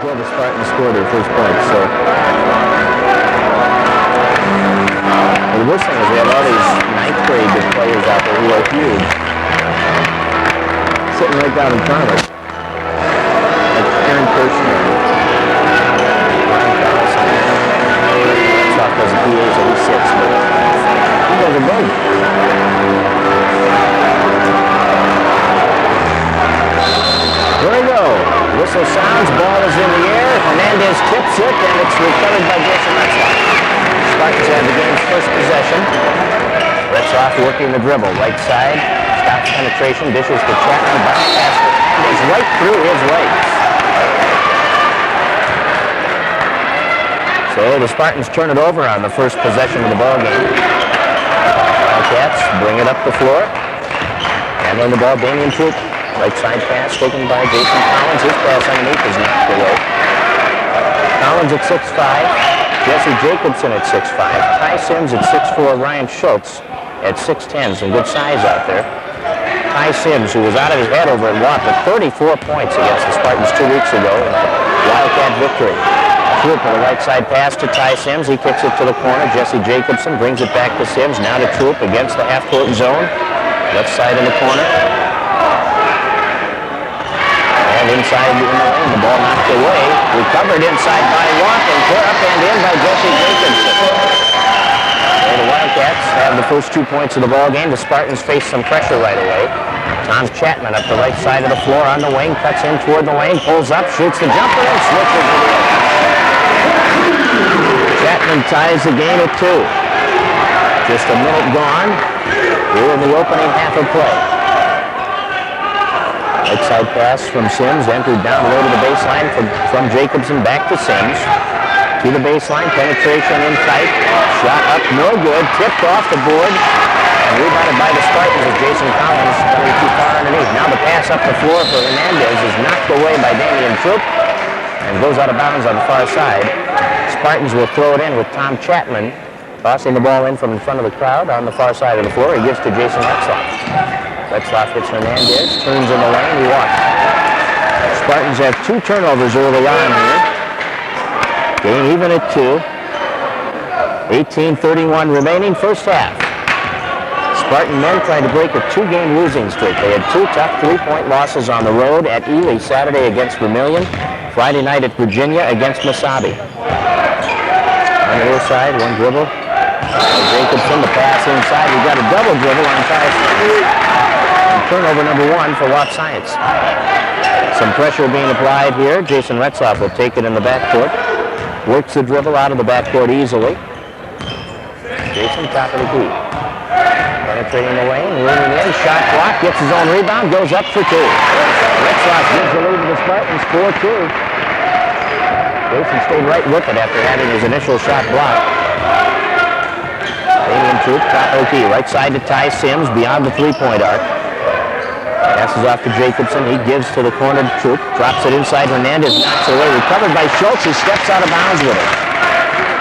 until the Spartans scored their first point. So the worst thing is we have all these ninth grade players out there who are huge, sitting right down in front of us. Like Aaron Kirshner, Brian Carlson. Retzlaff does a PA, so he sits, but he does a bug. Here we go. Whistle sounds, ball is in the air. Hernandez tips it, and it's recovered by Jason Retzlaff. Spartans have the game's first possession. Retzlaff working the dribble. Right side, stops penetration, dishes to Chapman. Bounce pass to Hernandez right through his legs. So the Spartans turn it over on the first possession of the ball game. Wildcats bring it up the floor. Handling the ball, Damian Troop. Right side pass taken by Jason Collins. His pass underneath is knocked away. Collins at 6'5". Jesse Jacobson at 6'5". Ty Sims at 6'4". Ryan Schultz at 6'10". Some good size out there. Ty Sims, who was out of his head over at Wahpeton, 34 points against the Spartans 2 weeks ago in a Wildcat victory. Troop with a right side pass to Ty Sims. He kicks it to the corner. Jesse Jacobson brings it back to Sims. Now to Troop against the half-court zone. Left side in the corner. Inside in the lane, the ball knocked away. Recovered inside by Wahpeton. Tore up and in by Jesse Jacobson. So the Wildcats have the first 2 points of the ball game. The Spartans face some pressure right away. Tom Chapman up the right side of the floor on the wing, cuts in toward the lane, pulls up, shoots the jumper, and switches it in. Chapman ties the game at 2. Just a minute gone. We're in the opening half of play. Right side pass from Sims, entered down low to the baseline from Jacobson back to Sims. To the baseline, penetration in tight. Shot up, no good, tipped off the board. And rebounded by the Spartans as Jason Collins coming too far underneath. Now the pass up the floor for Hernandez is knocked away by Damian Troop and goes out of bounds on the far side. Spartans will throw it in with Tom Chapman tossing the ball in from in front of the crowd on the far side of the floor. He gives to Jason Retzlaff. Retzlaff hits Hernandez, turns in the lane, he walks. Spartans have 2 turnovers early on here. Game even at 2. 18:31 remaining, first half. Spartan men tried to break a 2-game losing streak. They had 2 tough 3-point losses on the road at Ely Saturday against Vermilion, Friday night at Virginia against Mesabi. On the other side, one dribble. Jacobson, the pass inside. We got a double dribble on Ty. Turnover number 1 for Wap Science. Some pressure being applied here. Jason Retzlaff will take it in the backcourt. Works the dribble out of the backcourt easily. Jason, top of the key. Penetrating the lane, leaning in, shot block, gets his own rebound, goes up for 2. Retzlaff gives the lead to the Spartans, 4-2. Jason stayed right with it after having his initial shot blocked. Damian Troop, top of the key. Right side to Ty Sims, beyond the 3-point arc. Passes off to Jacobson. He gives to the corner to Troop. Drops it inside. Hernandez knocks it away. Recovered by Schultz. He steps out of bounds with it.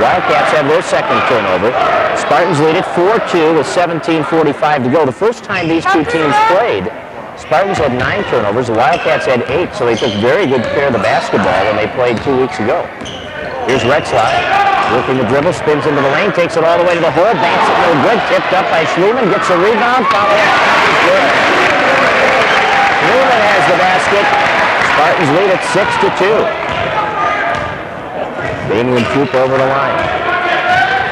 Wildcats have their second turnover. Spartans lead it 4-2 with 17:45 to go. The first time these two teams played, Spartans had 9 turnovers. The Wildcats had 8, so they took very good care of the basketball when they played 2 weeks ago. Here's Retzlaff. Working the dribble, spins into the lane, takes it all the way to the hole, banks it no good, tipped up by Schliemann, gets a rebound, follow up, good. Schliemann has the basket. Spartans lead at 6-2. Damian Troop over the line.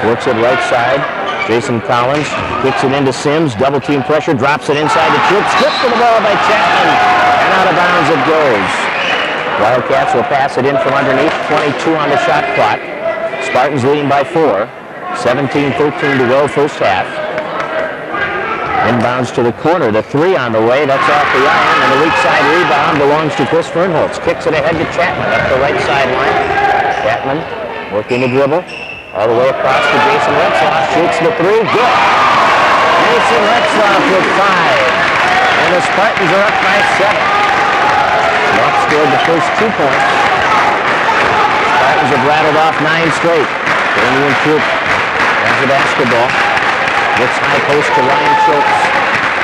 Works it right side. Jason Collins kicks it into Sims, double team pressure, drops it inside to Troop, stripped to the ball by Chapman, and out of bounds it goes. Wildcats will pass it in from underneath, 22 on the shot clock. Spartans leading by 4, 17-13 to go, first half. Inbounds to the corner, the 3 on the way, that's off the iron, and the weak side rebound belongs to Chris Fernholz. Kicks it ahead to Chapman up the right sideline. Chapman working the dribble, all the way across to Jason Retzlaff, shoots the 3, good. Jason Retzlaff with 5, and the Spartans are up by 7. Wap scored the first 2 points. Spartans have rattled off 9 straight. Damian Troop has the basketball. Gets high post to Ryan Schultz.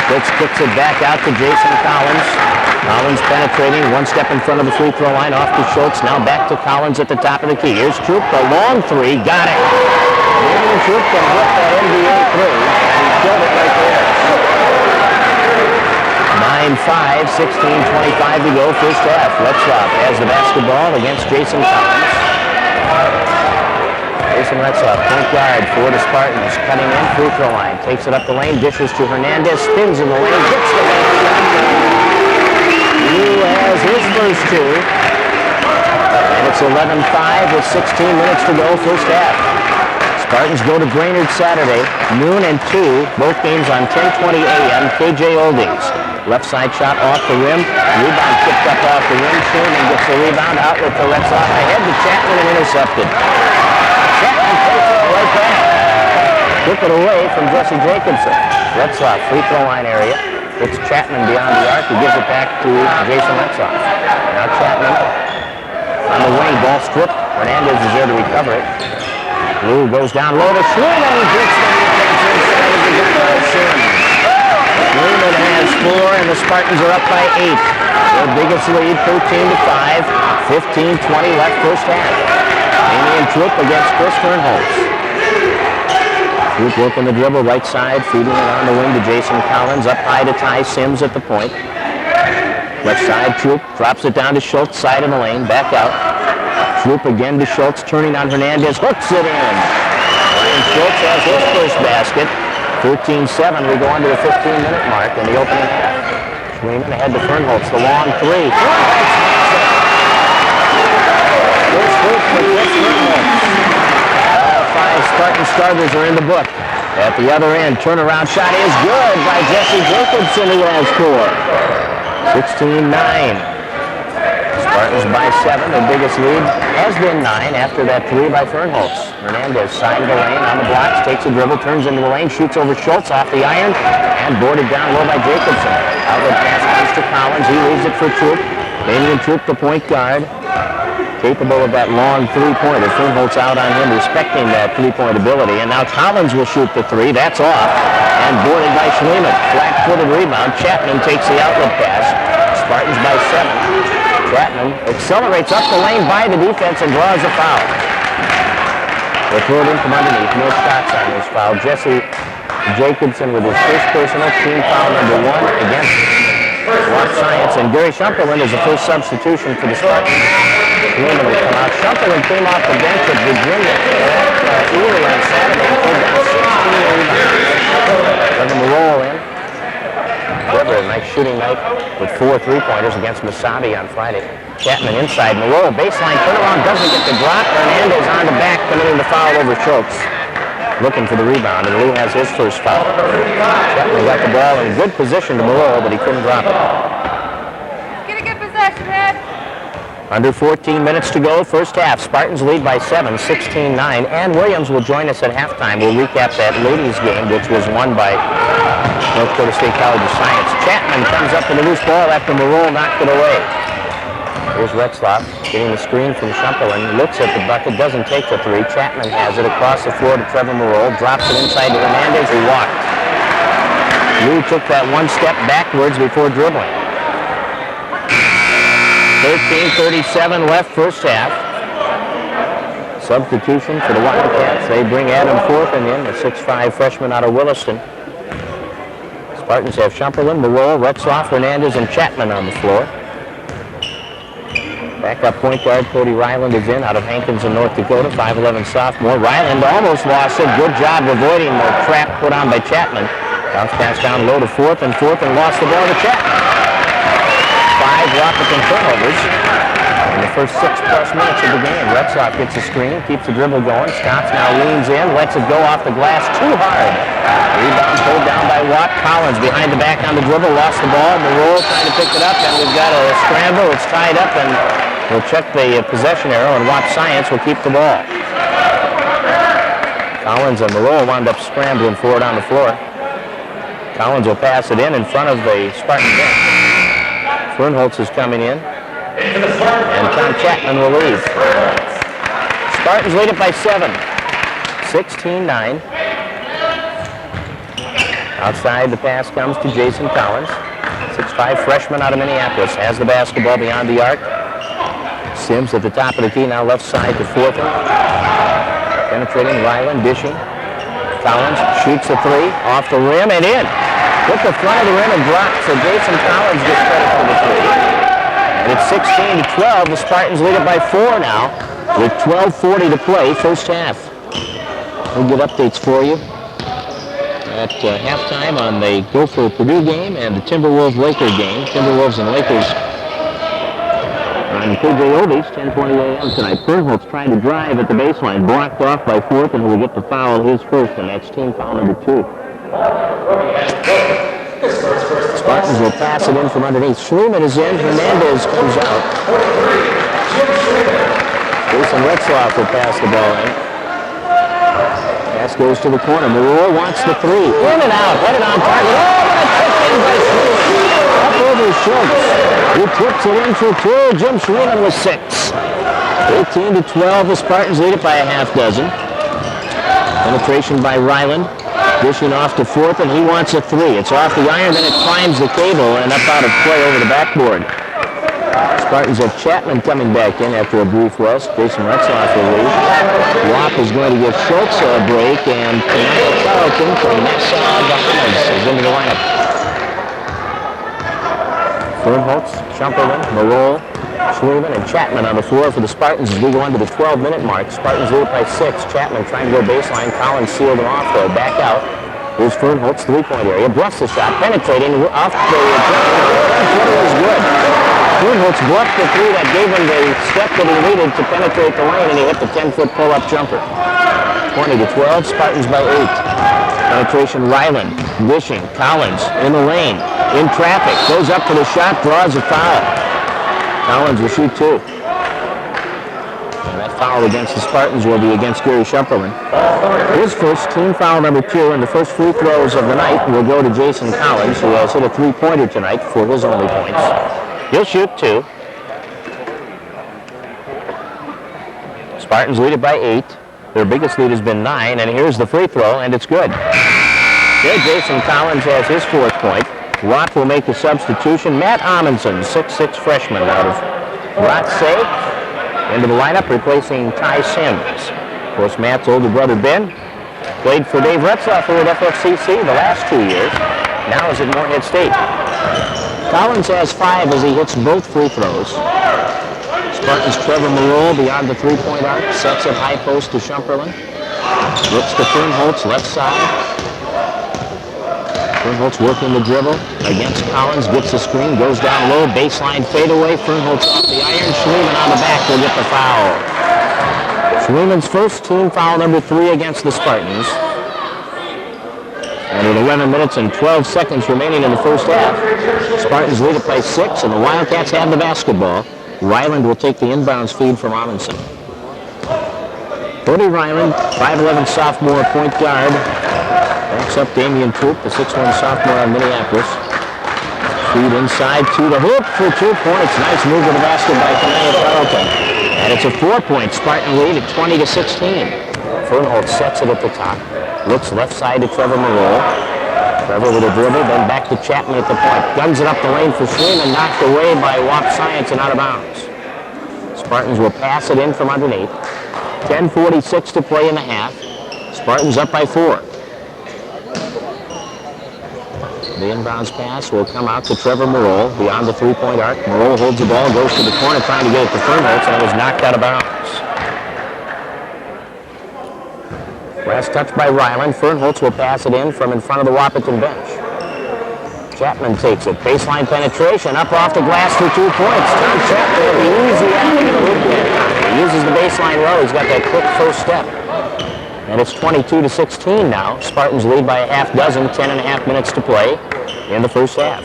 Schultz kicks it back out to Jason Collins. Collins penetrating, one step in front of the free throw line, off to Schultz, now back to Collins at the top of the key. Here's Troop, the long three, got it. Damien Troop can hit that NBA three, and he killed it right there. 9-5, 16:25 to go, first half. Retzlaff has the basketball against Jason Collins. Jason Retzlaff, point guard for the Spartans, cutting in, free throw line, takes it up the lane, dishes to Hernandez, spins in the lane, gets the lane. He has his first two, and it's 11-5 with 16 minutes to go, first half. Spartans go to Brainerd Saturday, noon and 2, both games on 10:20 a.m. KJ Oldies. Left side shot off the rim, rebound kicked up off the rim, Sherman gets the rebound, outlet to Retzlaff, ahead to Chapman and intercepted. Chapman takes it right back. Took it away from Jesse Jacobson. Retzlaff, free throw line area. It's Chapman beyond the arc. He gives it back to Jason Retzlaff. Now Chapman on the wing, ball stripped. Hernandez is there to recover it. Lou goes down low to Schluman. He gets the defense inside of the gun. Schluman has 4, and the Spartans are up by 8. Their biggest lead, 13-5. 15:20 left, first half. Damien Troop against Chris Fernholz. Troop working the dribble, right side, feeding it on the wing to Jason Collins, up high to Ty Sims at the point. Left side, Troop drops it down to Schultz, side of the lane, back out. Troop again to Schultz, turning on Hernandez, hooks it in. Ryan Schultz has his first basket. 13-7, we go under the 15-minute mark in the opening half. Schleeman ahead to Fernholz, the long three. First hoop for Chris Fernholz. 5 Spartan starters are in the book. At the other end, turnaround shot is good by Jesse Jacobson, who has 4. 16-9. Spartans by 7. Their biggest lead has been 9 after that 3 by Fernholz. Hernandez, side of the lane, on the blocks, takes a dribble, turns into the lane, shoots over Schultz off the iron, and boarded down low by Jacobson. Outlet pass comes to Collins. He leaves it for Troop. Damien Troop, the point guard, capable of that long three-pointer. Fernholz out on him, respecting that three-point ability. And now Collins will shoot the 3. That's off. And boarded by Schleeman. Flat-footed rebound. Chapman takes the outlet pass. Spartans by 7. Chapman accelerates up the lane by the defense and draws a foul. They throw it in from underneath. No shots on this foul. Jesse Jacobson with his first personal, team foul number 1 against Rock Science. And Gary Shumperlin is the first substitution for the Spartans. Schleeman will come out. Shumperlin came off the bench at Virginia early on Saturday and pulled down 16 rebounds. Let them roll in. Weber, a nice shooting night with 4 three-pointers against Masabi on Friday. Chapman inside. Moreau, baseline turnaround, doesn't get the drop. Hernandez on the back, committing the foul over Schultz. Looking for the rebound, and Lou has his first foul. Chapman got the ball in good position to Moreau, but he couldn't drop it. Get a good possession, Ed. Under 14 minutes to go, first half. Spartans lead by 7, 16-9. Ann Williams will join us at halftime. We'll recap that ladies game, which was won by North Dakota State College of Science. Chapman comes up with a loose ball after Moreau knocked it away. Here's Retzlaff getting the screen from Shumperlin. Looks at the bucket, doesn't take the 3. Chapman has it across the floor to Trevor Moreau. Drops it inside to Hernandez, who walked. Lou took that one step backwards before dribbling. 13:37 left, first half. Substitution for the Wildcats. They bring Adam Forthin in, a 6'5 freshman out of Williston. Spartans have Shumperlin, Moreau, Retzlaff, Hernandez, and Chapman on the floor. Backup point guard Cody Ryland is in out of Hankins in North Dakota, 5'11 sophomore. Ryland almost lost it. Good job avoiding the trap put on by Chapman. Bounce pass down low to Forthin. Forthin lost the ball to Chapman. 5 Wahpeton turnovers in the first 6+ minutes of the game. Retzlaff gets a screen, keeps the dribble going. Stops, now leans in, lets it go off the glass too hard. Rebound pulled down by Watt. Collins behind the back on the dribble, lost the ball. Moreau trying to pick it up, and we've got a scramble. It's tied up, and we'll check the possession arrow, and Watt Science will keep the ball. Collins and Moreau wound up scrambling for it on the floor. Collins will pass it in front of the Spartan bench. Fernholz is coming in, and Tom Chapman will lead. Spartans lead it by 7, 16-9. Outside, the pass comes to Jason Collins. 6'2 6'5" freshman out of Minneapolis, has the basketball beyond the arc. Sims at the top of the key, now left side to Fortin. Penetrating, Ryland, dishing. Collins shoots a three, off the rim and in. Hit the front of the rim and drops, so Jason Collins gets credit for the three. And it's 16-12. The Spartans lead it by 4 now, with 12:40 to play, first half. We'll get updates for you at halftime on the Gopher-Purdue game and the Timberwolves-Laker game. Timberwolves and Lakers on KJ Oldies, 10:20 a.m. tonight. Fernholtz trying to drive at the baseline, blocked off by Fortin, who will get the foul, his first, and that's team foul number 2. Spartans will pass it in from underneath. Schliemann is in, Hernandez comes out. Jason Retzlaff will pass the ball in. Pass goes to the corner. Moreau wants the three. In and out, headed on target. Oh, what a kick in by Schliemann. Up over Schultz. He tips it in for 2. Jim Schliemann with 6. 18-12. The Spartans lead it by a half dozen. Penetration by Ryland. Dishing off to Fortin. He wants a three. It's off the iron, then it climbs the cable and up out of play over the backboard. Spartans have Chapman coming back in after a brief rest. Jason Retzlaff will leave. Wap is going to give Schultz a break, and Charlton from Nassau, Bahamas is into the lineup. Fernholtz, Shumperman, Marole, Schliemann, and Chapman on the floor for the Spartans as we go into the 12-minute mark. Spartans lead by 6. Chapman trying to go baseline. Collins sealed him off, though. Back out. Here's Fernholtz, three-point area. Bluffs the shot, penetrating off the that was good. Fernholtz bluffed the three that gave him the step that he needed to penetrate the lane, and he hit the 10-foot pull-up jumper. 20-12, Spartans by 8. Penetration, Ryland, dishing, Collins in the lane, in traffic, goes up for the shot, draws a foul. Collins will shoot 2. And that foul against the Spartans will be against Gary Shumperman. His first, team foul number 2, and the first free throws of the night will go to Jason Collins, who has hit a three-pointer tonight for his only points. He'll shoot 2. Spartans lead it by 8. Their biggest lead has been 9, and here's the free throw, and it's good. There, Jason Collins has his 4th point. Watt will make the substitution. Matt Amundsen, 6'6" freshman out of Rothsay, into the lineup, replacing Ty Sims. Of course, Matt's older brother, Ben, played for Dave Retzlaff at FFCC the last 2 years. Now is at Morehead State. Collins has 5 as he hits both free throws. Spartans' Trevor Marole beyond the three-point arc, sets it high post to Shumperman. Looks to Fernholtz, left side. Fernholtz working the dribble against Collins, gets the screen, goes down low, baseline fadeaway. Fernholtz off the iron. Schliemann on the back will get the foul. Schliemann's first, team foul number 3 against the Spartans. And with 11 minutes and 12 seconds remaining in the first half, Spartans lead it by 6, and the Wildcats have the basketball. Ryland will take the inbounds feed from Amundsen. Cody Ryland, 5'11" sophomore point guard. Backs up Damian Troop, the 6'1" sophomore on Minneapolis. Feed inside to the hoop for 2 points. Nice move to the basket by Kanaya Charlton. And it's a 4-point Spartan lead at 20-16. Fernholtz sets it at the top. Looks left side to Trevor Marole. Trevor with a dribble, then back to Chapman at the point. Guns it up the lane for Schliemann, knocked away by Wap Science and out of bounds. Spartans will pass it in from underneath. 10:46 to play in the half. Spartans up by 4. The inbounds pass will come out to Trevor Marole beyond the three-point arc. Marole holds the ball, goes to the corner trying to get it to Fernholtz, and it was knocked out of bounds. Last touch by Ryland. Fernholtz will pass it in from in front of the Wahpeton bench. Chapman takes it. Baseline penetration. Up off the glass for 2 points. Tom Chapman with the easy outing in the loop that time. He uses the baseline row. He's got that quick first step. And it's 22-16 now. Spartans lead by a half dozen. 10.5 minutes to play in the first half.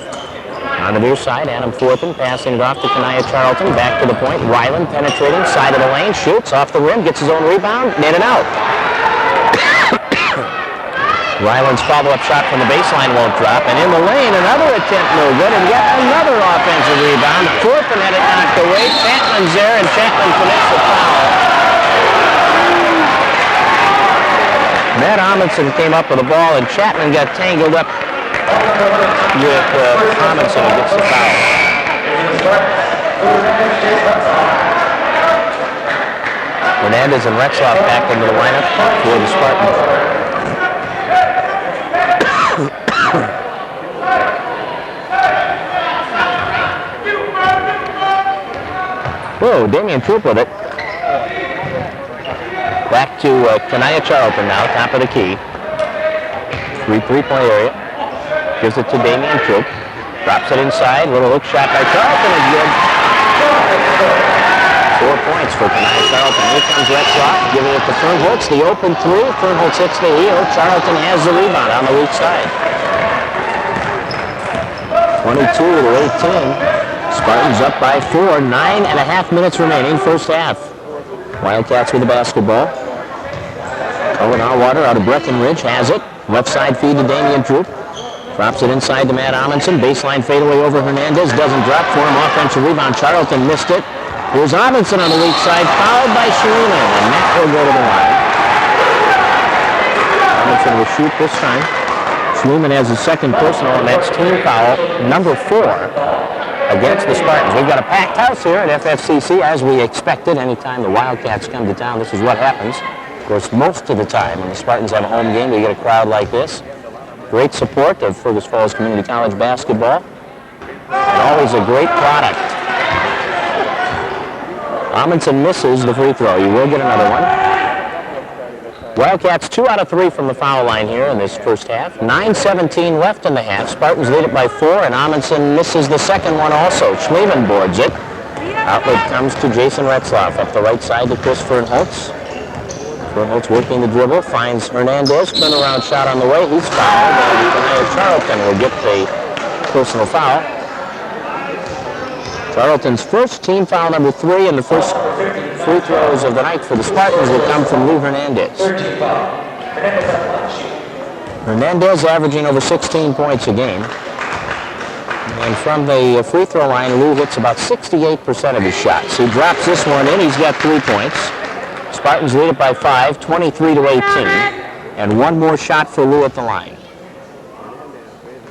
On the near side, Adam Fortin passing it off to Kanaya Charlton. Back to the point. Ryland penetrating. Side of the lane. Shoots off the rim. Gets his own rebound. In and out. Ryland's follow-up shot from the baseline won't drop, and in the lane, another attempt no good, and yet another offensive rebound. Fortin had it knocked away. Chapman's there, and Chapman commits the foul. Matt Amundsen came up with the ball, and Chapman got tangled up with Robinson who gets the foul. Hernandez and Retzlaff back into the lineup for the Spartans. Whoa, Damian Troop with it. Back to Kanaya Charlton now, top of the key. Three-point area. Gives it to Damian Troop. Drops it inside. Little hook shot by Charlton is good. 4 points for Kanaya Charlton. Here comes Retzlaff, giving it to Fernholtz. The open three. Fernholtz hits the heel. Charlton has the rebound on the weak side. 22-18. Spartans up by 4. 9.5 minutes remaining, first half. Wildcats with the basketball. Owen Allwater out of Breckenridge has it. Left side feed to Damian Troop. Drops it inside to Matt Amundsen. Baseline fadeaway over Hernandez. Doesn't drop for him. Offensive rebound. Charlton missed it. Here's Amundsen on the weak side. Fouled by Sherina. And Matt will go to the line. Amundsen will shoot this time. Schliemann has his second personal, and that's team foul number 4 against the Spartans. We've got a packed house here at FFCC, as we expected. Anytime the Wildcats come to town, this is what happens. Of course, most of the time when the Spartans have a home game, we get a crowd like this. Great support of Fergus Falls Community College basketball. And always a great product. Amundsen misses the free throw. You will get another one. Wildcats 2 out of 3 from the foul line here in this first half. 9:17 left in the half. Spartans lead it by 4, and Amundsen misses the second one also. Schliemann boards it. Outlet comes to Jason Retzlaff up the right side to Chris Fernholtz. Fernholtz working the dribble, finds Hernandez. Turnaround shot on the way. He's fouled, and Kanaya Charlton will get the personal foul. Charlton's first team foul number 3, and the first free throws of the night for the Spartans will come from Lou Hernandez. Hernandez averaging over 16 points a game. And from the free throw line, Lou hits about 68% of his shots. He drops this one in. He's got 3 points. Spartans lead it by 5, 23-18. And one more shot for Lou at the line.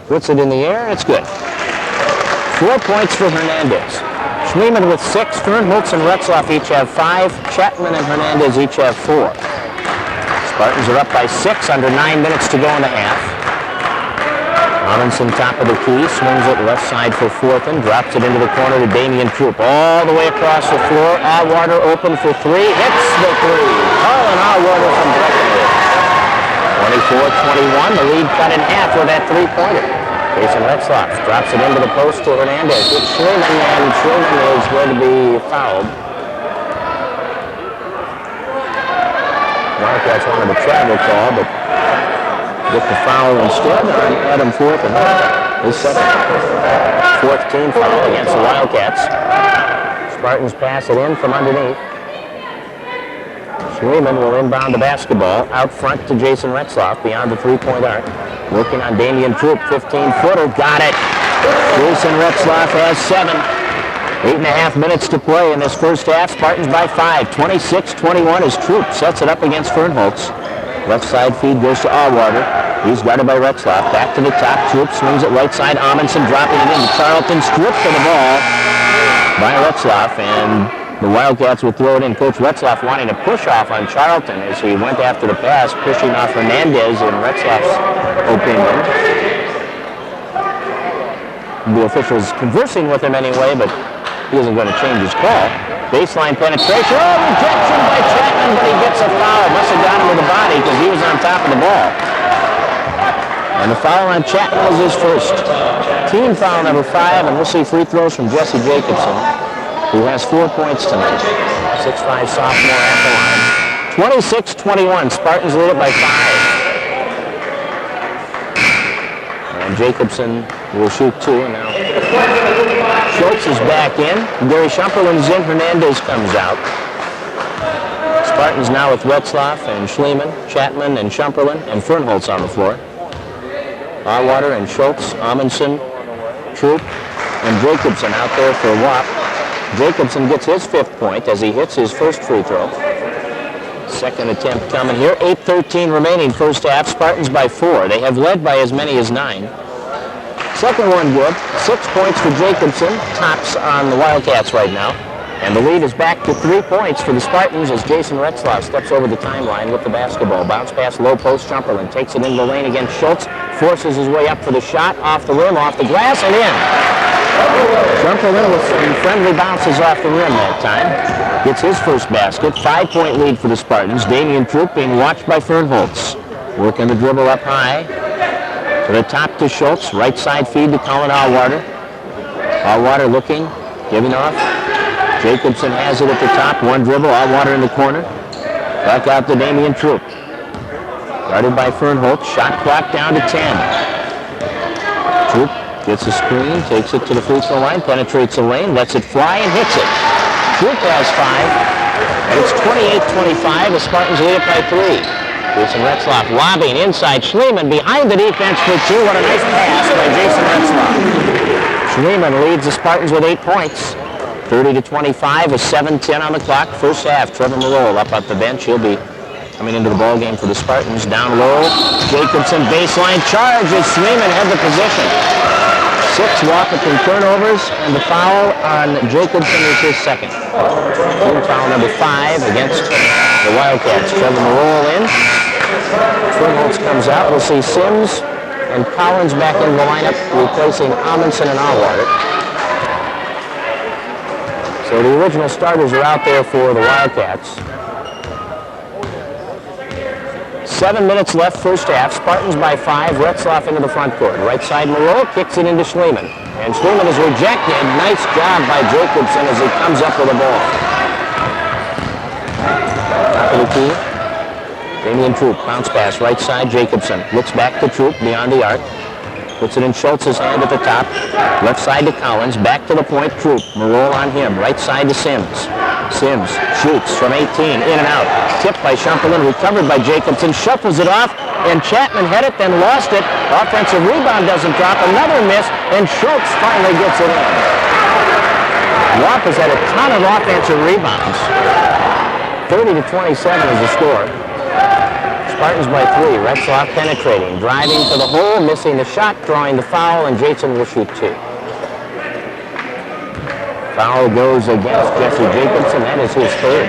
Puts it in the air, and it's good. 4 points for Hernandez. Schliemann with 6. Fernholtz and Retzlaff each have 5. Chapman and Hernandez each have 4. Spartans are up by 6, under 9 minutes to go in the half. Amundsen top of the key, swings it left side for Forthen, drops it into the corner to Damian Troop. All the way across the floor. Allwater open for 3. Hits the 3. Colin Allwater from Breckenridge. 24-21. The lead cut in half with that 3-pointer. Jason Retzlaff drops it into the post to Hernandez. It's Schliemann, and Schliemann is going to be fouled. Wildcats wanted a travel call, but get the foul instead on Adam Forthen. His second. 4th team foul against the Wildcats. Spartans pass it in from underneath. Schliemann will inbound the basketball out front to Jason Retzlaff beyond the 3-point arc. Working on Damian Troop, 15-footer, got it. Jason Retzlaff has 7. 8.5 minutes to play in this first half. Spartans by 5, 26-21 as Troop sets it up against Fernholtz. Left side feed goes to Allwater. He's guarded by Retzlaff. Back to the top, Troop swings it right side. Amundsen dropping it into Charlton, stripped of the ball by Retzlaff, and the Wildcats will throw it in. Coach Retzlaff wanting to push off on Charlton as he went after the pass, pushing off Hernandez in Retzlaff's opinion. The officials conversing with him anyway, but he isn't going to change his call. Baseline penetration. Oh, rejection by Chapman, but he gets a foul. Must have got him with the body because he was on top of the ball. And the foul on Chapman was his first. Team foul number 5, and we'll see free throws from Jesse Jacobson, who has 4 points tonight. 6'5" sophomore at the line. 26-21. Spartans lead it by 5. And Jacobson will shoot 2. And now Schultz is back in. Gary Schumperlin's in. Hernandez comes out. Spartans now with Retzlaff and Schliemann, Chapman and Schumperlin, and Fernholtz on the floor. Allwater and Schultz, Amundsen, Troop, and Jacobson out there for a walk. Jacobson gets his 5th point as he hits his first free throw. Second attempt coming here. 8:13 remaining first half. Spartans by 4. They have led by as many as 9. Second one good. 6 points for Jacobson. Tops on the Wildcats right now. And the lead is back to 3 points for the Spartans as Jason Retzlaff steps over the timeline with the basketball. Bounce pass, low post, Jumperland takes it into the lane against Schultz. Forces his way up for the shot. Off the rim, off the glass, and in. Jumperland with some friendly bounces off the rim that time. Gets his first basket. 5-point lead for the Spartans. Damian Troop being watched by Fernholtz. Working the dribble up high. To the top to Schultz. Right side feed to Colin Allwater. Allwater looking. Giving off. Jacobson has it at the top. One dribble. Allwater in the corner. Back out to Damian Troop. Guarded by Fernholtz. Shot clock down to 10. Troop gets a screen. Takes it to the free throw line. Penetrates the lane. Lets it fly and hits it. Troop has 5. And it's 28-25. The Spartans lead it by 3. Jason Retzlaff lobbing inside. Schliemann behind the defense for 2. What a nice pass by Jason Retzlaff. Schliemann leads the Spartans with 8 points. 30-25 with 7:10 on the clock. First half, Trevor Marole up at the bench. He'll be coming into the ball game for the Spartans. Down low, Jacobson baseline charge as Schliemann had the position. 6 Wahpeton turnovers, and the foul on Jacobson is his second. Team foul number 5 against the Wildcats. Trevor Marole in. Fernholtz comes out. We'll see Sims and Collins back in the lineup, replacing Amundsen and Allwater. So the original starters are out there for the Wildcats. 7 minutes left first half. Spartans by 5. Retzlaff into the front court. Right side Marole kicks it into Schliemann. And Schliemann is rejected. Nice job by Jacobson as he comes up with the ball. Top of the key. Damian Troop. Bounce pass. Right side Jacobson. Looks back to Troop beyond the arc. Puts it in Schultz's hand at the top. Left side to Collins. Back to the point. Troop. Marole on him. Right side to Sims. Sims shoots from 18. In and out. Tipped by Shumperlin. Recovered by Jacobson. Shuffles it off. And Chapman had it, then lost it. Offensive rebound doesn't drop. Another miss. And Schultz finally gets it in. Wapp has had a ton of offensive rebounds. 30-27 is the score. Spartans by 3. Retzlaff penetrating. Driving to the hole. Missing the shot. Drawing the foul. And Jason will shoot 2. Foul goes against Jesse Jacobson. That is his third.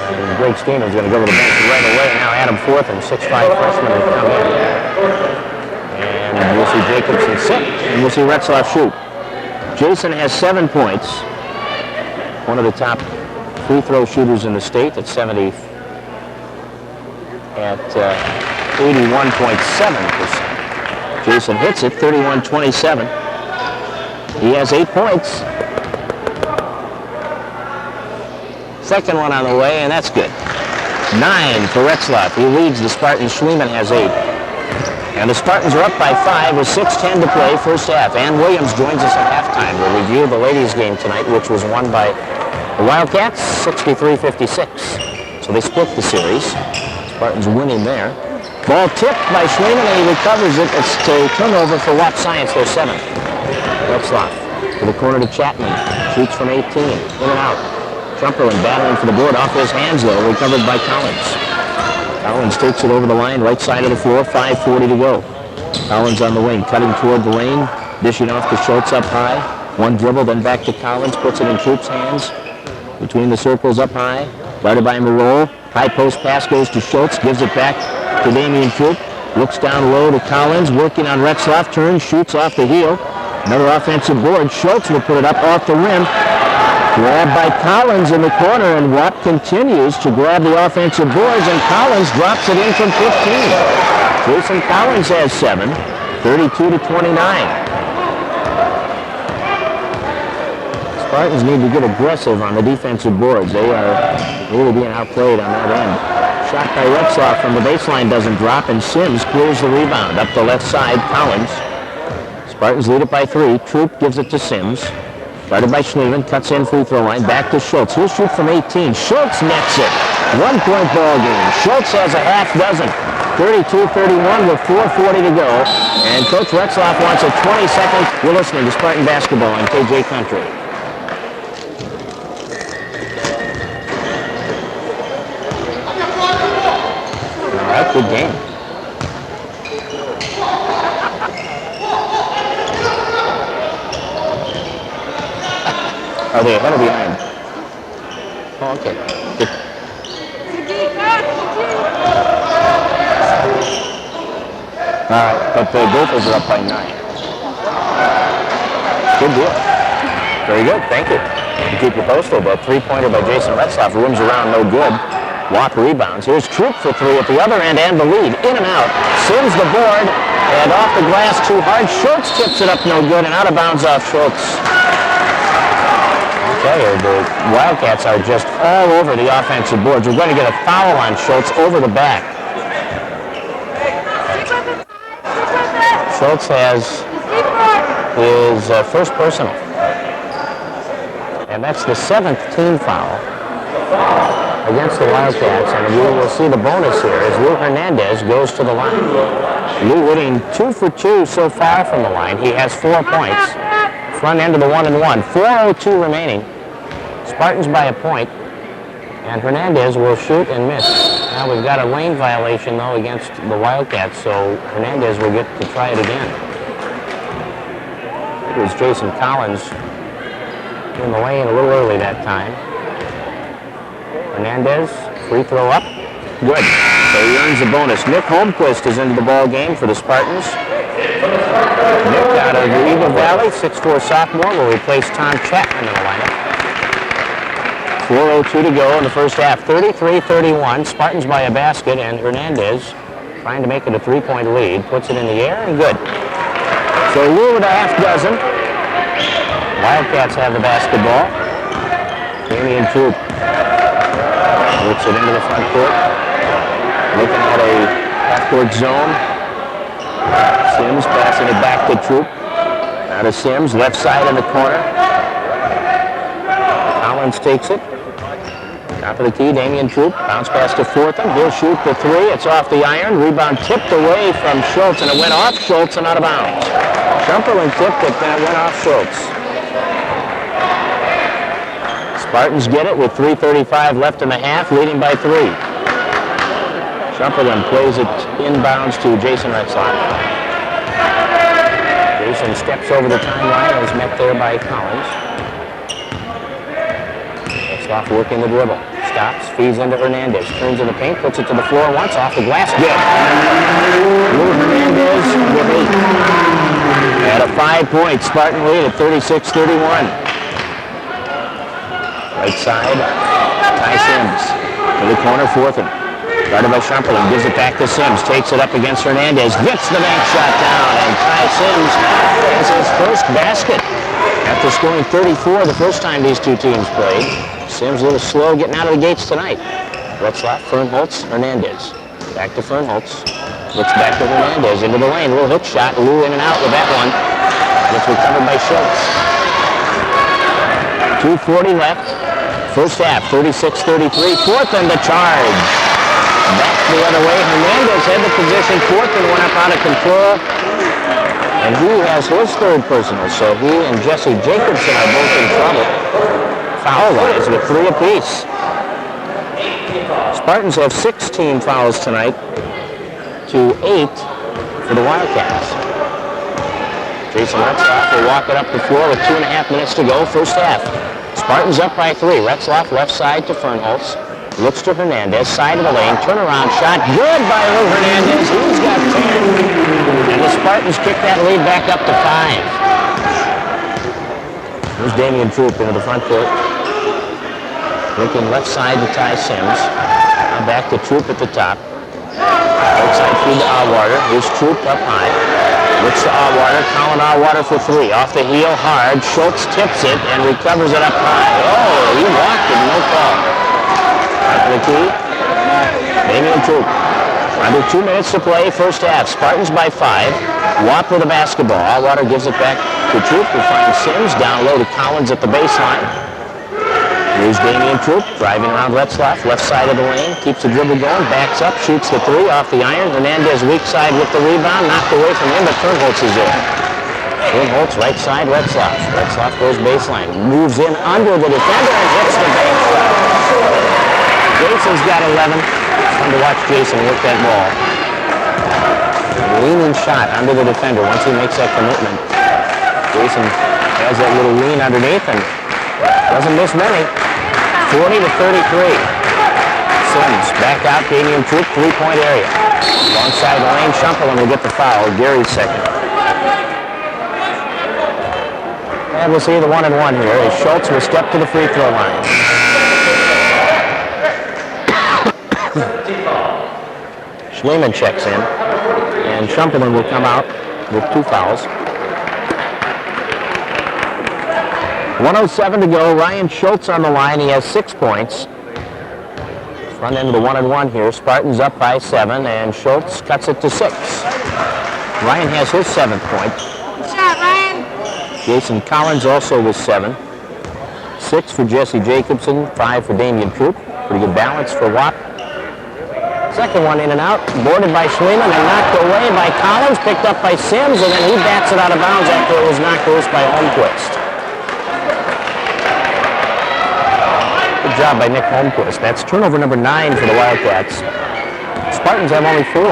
And Greg Steener's going to go to the bench right away. Now Adam Fortham, 6'5" freshman, will come in. And we'll see Jacobson sit. And we'll see Retzlaff shoot. Jason has 7 points. One of the top free throw shooters in the state at 81.7%. Jason hits it, 31-27. He has 8 points. Second one on the way, and that's good. 9 for Retzlaff. He leads the Spartans. Schliemann has 8. And the Spartans are up by 5 with 6:10 to play first half. Ann Williams joins us at halftime. We'll review the ladies' game tonight, which was won by the Wildcats, 63-56. So they split the series. Spartans winning there. Ball tipped by Schliemann, and he recovers it. It's a turnover for Watt Science, their 7th. Retzlaff to the corner to Chapman. Shoots from 18. In and out. Jumperland battling for the board. Off his hands, though. Recovered by Collins. Collins takes it over the line. Right side of the floor. 5:40 to go. Collins on the wing. Cutting toward the lane. Dishing off to Schultz up high. One dribble, then back to Collins. Puts it in Troop's hands. Between the circles up high. Guarded by Marole. High post pass goes to Schultz. Gives it back to Damian Troop. Looks down low to Collins. Working on Retzlaff. Turns. Shoots off the heel. Another offensive board. Schultz will put it up off the rim. Grabbed by Collins in the corner, and Watt continues to grab the offensive boards, and Collins drops it in from 15. Jason Collins has 7, 32-29. Spartans need to get aggressive on the defensive boards. They are really being outplayed on that end. Shot by Retzlaff from the baseline doesn't drop, and Sims clears the rebound. Up the left side, Collins. Spartans lead it by 3. Troop gives it to Sims. Guarded by Schliemann, cuts in free throw line, back to Schultz. He'll shoot from 18. Schultz nets it. 1-point ball game. Schultz has a half dozen. 32-31 with 4:40 to go. And Coach Retzlaff wants a 20-second. You're listening to Spartan Basketball on KJ Country. All right, good game. Are they ahead or behind? Oh, okay. Good. All right, but the Gophers are up by 9. Good deal. Very good, thank you. You keep your postal, but three-pointer by Jason Retzlaff. Rooms around, no good. Watt rebounds. Here's Troop for 3 at the other end and the lead. In and out. Sims the board, and off the glass too hard. Schultz tips it up, no good, and out of bounds off Schultz. I tell you, the Wildcats are just all over the offensive boards. We're going to get a foul on Schultz over the back. Schultz has his first personal. And that's the 7th team foul against the Wildcats. And we will see the bonus here as Lou Hernandez goes to the line. Lou hitting 2 for 2 so far from the line. He has 4 points. Front end of the 1-and-1. 4:02 remaining. Spartans by a point. And Hernandez will shoot and miss. Now we've got a lane violation, though, against the Wildcats, so Hernandez will get to try it again. It was Jason Collins in the lane a little early that time. Hernandez, free throw up. Good. So he earns the bonus. Nick Holmquist is into the ball game for the Spartans. Nick out of the Eagle Valley, 6'4" sophomore, will replace Tom Chapman in the lineup. 4:02 to go in the first half. 33-31. Spartans by a basket, and Hernandez trying to make it a 3-point lead. Puts it in the air, and good. So Lou with a half dozen. Wildcats have the basketball. Damian Troop whips it into the front court. Looking at a half-court zone. Sims passing it back to Troop. Now to Sims, left side in the corner. Collins takes it. Top of the key, Damian Troop. Bounce pass to Fortham. He'll shoot the 3. It's off the iron. Rebound tipped away from Schultz, and it went off Schultz and out of bounds. Schumperling tipped it, then it went off Schultz. Spartans get it with 3:35 left in the half, leading by 3. Schumperling plays it inbounds to Jason Retzlaff. Jason steps over the timeline and is met there by Collins. Retzlaff working the dribble. Stops, feeds into Hernandez. Turns in the paint, puts it to the floor once, off the glass. Good. Lou Hernandez with 8. At a 5-point Spartan lead at 36-31. Right side, Ty Sims. To the corner, Fortham. Guarded by Schumperling, gives it back to Sims. Takes it up against Hernandez. Gets the bank shot down, and Ty Sims has his first basket. After scoring 34 the first time these two teams played. Sims a little slow getting out of the gates tonight. Retzlaff, Fernholz, Hernandez. Back to Fernholz. Looks back to Hernandez into the lane. Little hook shot. Lou in and out with that one. And it's recovered by Schultz. 2:40 left. First half, 36-33. Fortham the charge. Back the other way. Hernandez had the position. Fortham went up out of control. And he has his third personal. So he and Jesse Jacobson are both in trouble. Foul-wise with 3 apiece. Spartans have 6 team fouls tonight to 8 for the Wildcats. Jason Retzlaff will walk it up the floor with 2.5 minutes to go, first half. Spartans up by 3. Retzlaff left side to Fernholz. Looks to Hernandez, side of the lane, turnaround shot. Good by Lou Hernandez. He's got 10. And the Spartans kick that lead back up to 5. Here's Damian Troop into the front court. Looking left side to Ty Sims. Now back to Troop at the top. Right side feed to Allwater. Here's Troop up high. Looks to Allwater. Colin Allwater for 3. Off the heel hard. Schultz tips it and recovers it up high. Oh, he walked it. No call. Top of the key. Damian Troop. Under 2 minutes to play, first half. Spartans by 5. Watt with the basketball. Allwater gives it back to Troop, who finds Sims. Down low to Collins at the baseline. Here's Damian Troop driving around Retzlaff, left side of the lane. Keeps the dribble going, backs up, shoots the 3 off the iron. Hernandez weak side with the rebound, knocked away from him, but Fernholz is there. Fernholz right side, Retzlaff. Retzlaff goes baseline, moves in under the defender and hits the bank shot. Jason's got 11. Fun to watch Jason work that ball. Leaning shot under the defender once he makes that commitment. Jason has that little lean underneath and Doesn't miss many. 40 to 33. Sims back out, Canadian troop, 3-point area. Alongside the lane, Shumpelin will get the foul. Gary's second. And we'll see the 1-and-1 here as Schultz will step to the free throw line. Schliemann checks in, and Shumpelin will come out with 2 fouls. 1:07 to go. Ryan Schultz on the line. He has 6 points. Front end of the 1-and-1 here. Spartans up by 7, and Schultz cuts it to 6. Ryan has his 7th point. Good shot, Ryan. Jason Collins also with 7. 6 for Jesse Jacobson, 5 for Damian Troop. Pretty good balance for Watt. Second one in and out, boarded by Schliemann and knocked away by Collins, picked up by Sims, and then he bats it out of bounds after it was knocked loose by Holmquist. Good job by Nick Holmquist. That's turnover number 9 for the Wildcats. Spartans have only 4.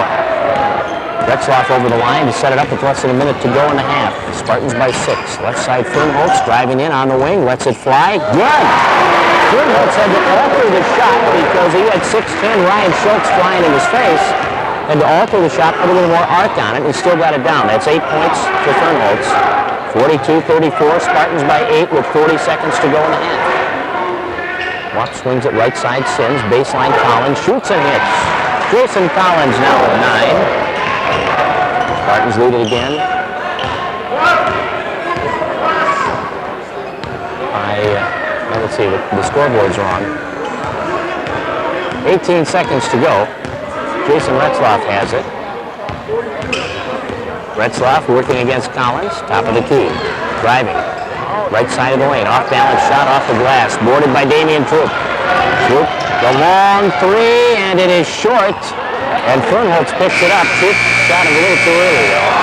Retzlaff over the line to set it up with less than a minute to go in the half. Spartans by 6. Left side Fernholtz driving in on the wing, lets it fly. Good! Fernholtz had to alter the shot because he had 6'10" Ryan Schultz flying in his face. And to alter the shot, put a little more arc on it, and still got it down. That's 8 points for Fernholtz. 42-34, Spartans by 8 with 40 seconds to go in the half. Watt swings it right side, Sims, baseline Collins, shoots and hits. Jason Collins now with 9. Spartans lead it again. Let's see, the scoreboard's wrong. 18 seconds to go. Jason Retzlaff has it. Retzlaff working against Collins, top of the key. Driving. Right side of the lane. Off balance shot off the glass. Boarded by Damian Troop. Troop, the long 3, and it is short. And Fernholtz picks it up. Troop shot it a little too early, though.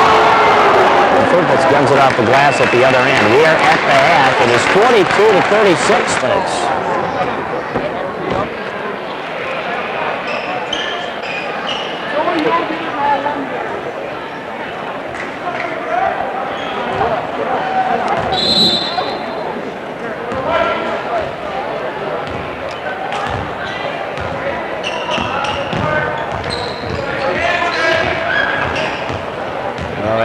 Fergus guns it off the glass at the other end. We are at the half. It is 42 to 36 minutes.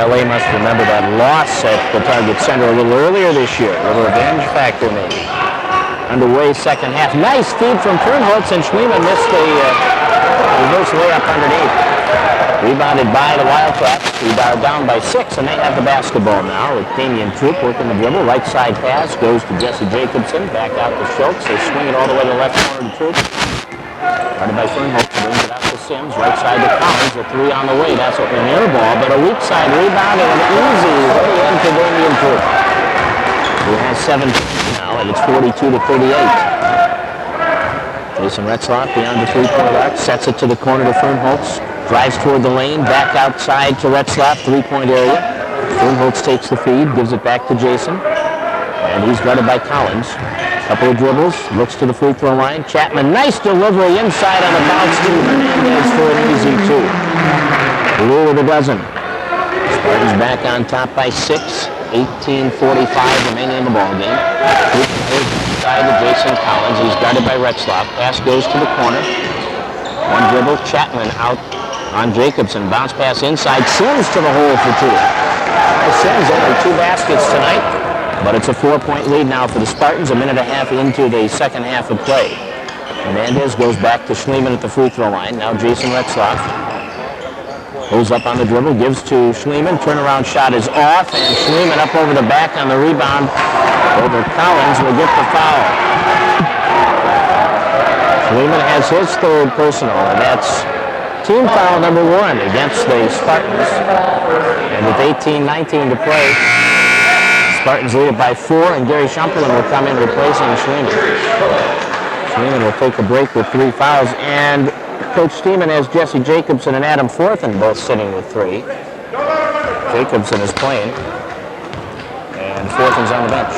LA must remember that loss at the Target Center a little earlier this year. A little revenge factor maybe. Underway second half. Nice feed from Fernholtz, and Schliemann missed a reverse layup underneath. Rebounded by the Wildcats. We are down by 6, and they have the basketball now with Damian Troop working the dribble. Right side pass goes to Jesse Jacobson. Back out to Schultz. They swing it all the way to the left corner to Troop. Started by Fernholtz, brings it out to Sims, right side to Collins, a 3 on the way. That's an air ball, but a weak side rebound and an easy way into Damian Troop, who has 7 now, and it's 42 to 38. Jason Retzlaff beyond the 3-point arc, sets it to the corner to Fernholtz, drives toward the lane, back outside to Retzlaff, 3-point area. Fernholtz takes the feed, gives it back to Jason, and he's guarded by Collins. Couple of dribbles, looks to the free throw line. Chapman, nice delivery inside on the bounce to Hernandez for an easy 2. Blue with a dozen. Spartans back on top by 6. 18:45 remaining in the ball game. Inside to Jason Collins. He's guarded by Retzlaff. Pass goes to the corner. One dribble. Chapman out on Jacobson. Bounce pass inside. Sims to the hole for 2. Sims only 2 baskets tonight. But it's a 4-point lead now for the Spartans, a minute and a half into the second half of play. Hernandez goes back to Schliemann at the free throw line. Now Jason Retzlaff pulls up on the dribble, gives to Schliemann. Turnaround shot is off, and Schliemann up over the back on the rebound over Collins will get the foul. Schliemann has his 3rd personal, and that's team foul number 1 against the Spartans. And with 18:19 to play, Spartans lead it by 4, and Gary Shumpelin will come in replacing Schliemann. Schliemann will take a break with 3 fouls, and Coach Steeman has Jesse Jacobson and Adam Forthen both sitting with 3. Jacobson is playing, and Forthen's on the bench.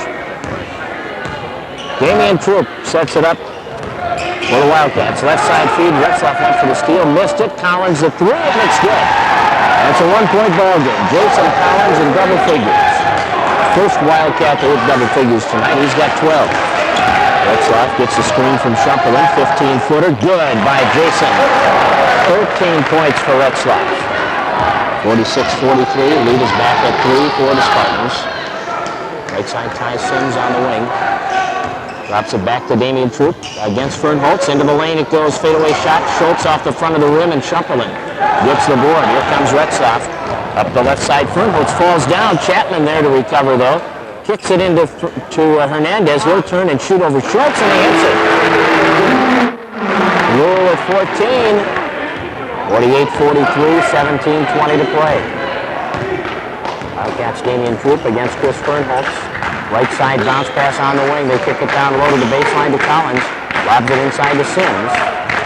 Damian Troop sets it up for the Wildcats. Left side feed, Retzlaff went for the steal, missed it. Collins the 3, and it's good. That's a 1-point ball game. Jason Collins in double figures. First Wildcat to hit double figures tonight. He's got 12. Retzlaff gets the screen from Shumperlin. 15-footer. Good by Jason. 13 points for Retzlaff. 46-43. Lead is back at 3 for the Spartans. Right side Ty Sims on the wing. Drops it back to Damian Troop against Fernholtz. Into the lane it goes. Fadeaway shot. Schultz off the front of the rim, and Shumperlin gets the board. Here comes Retzlaff. Up the left side. Fernholtz falls down. Chapman there to recover, though. Kicks it into Hernandez. He'll turn and shoot over Schultz, and he hits it. Rule at 14. 48-43. 17-20 to play. Wildcats Damian Troop against Chris Fernholtz. Right side bounce pass on the wing. They kick it down low to the baseline to Collins. Lobs it inside to Sims.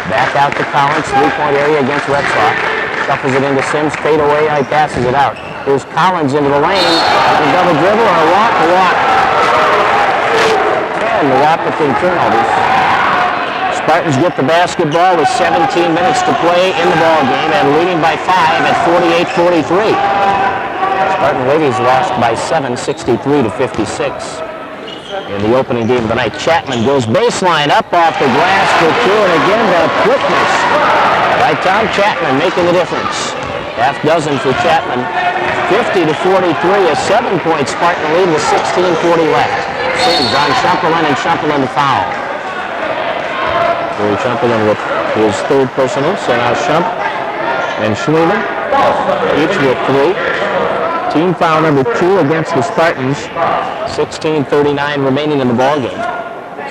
Back out to Collins. 3-point area against Retzlaff. Shuffles it into Sims. Fade away. He passes it out. Here's Collins into the lane. A double dribble or a walk. 10 the Wahpeton turnovers. Spartans get the basketball with 17 minutes to play in the ball game and leading by 5 at 48-43. Spartan ladies lost by 7, 63-56 in the opening game of the night. Chapman goes baseline up off the glass for 2, and again the quickness by Tom Chapman making the difference. Half dozen for Chapman. 50-43, a 7-point Spartan lead with 16:40 left. Sims on Shumperlin, and Shumperlin to foul. Gary Shumperlin with his third personal, so now Shump and Schleeman each with 3. Team foul number 2 against the Spartans. 16:39 remaining in the ballgame.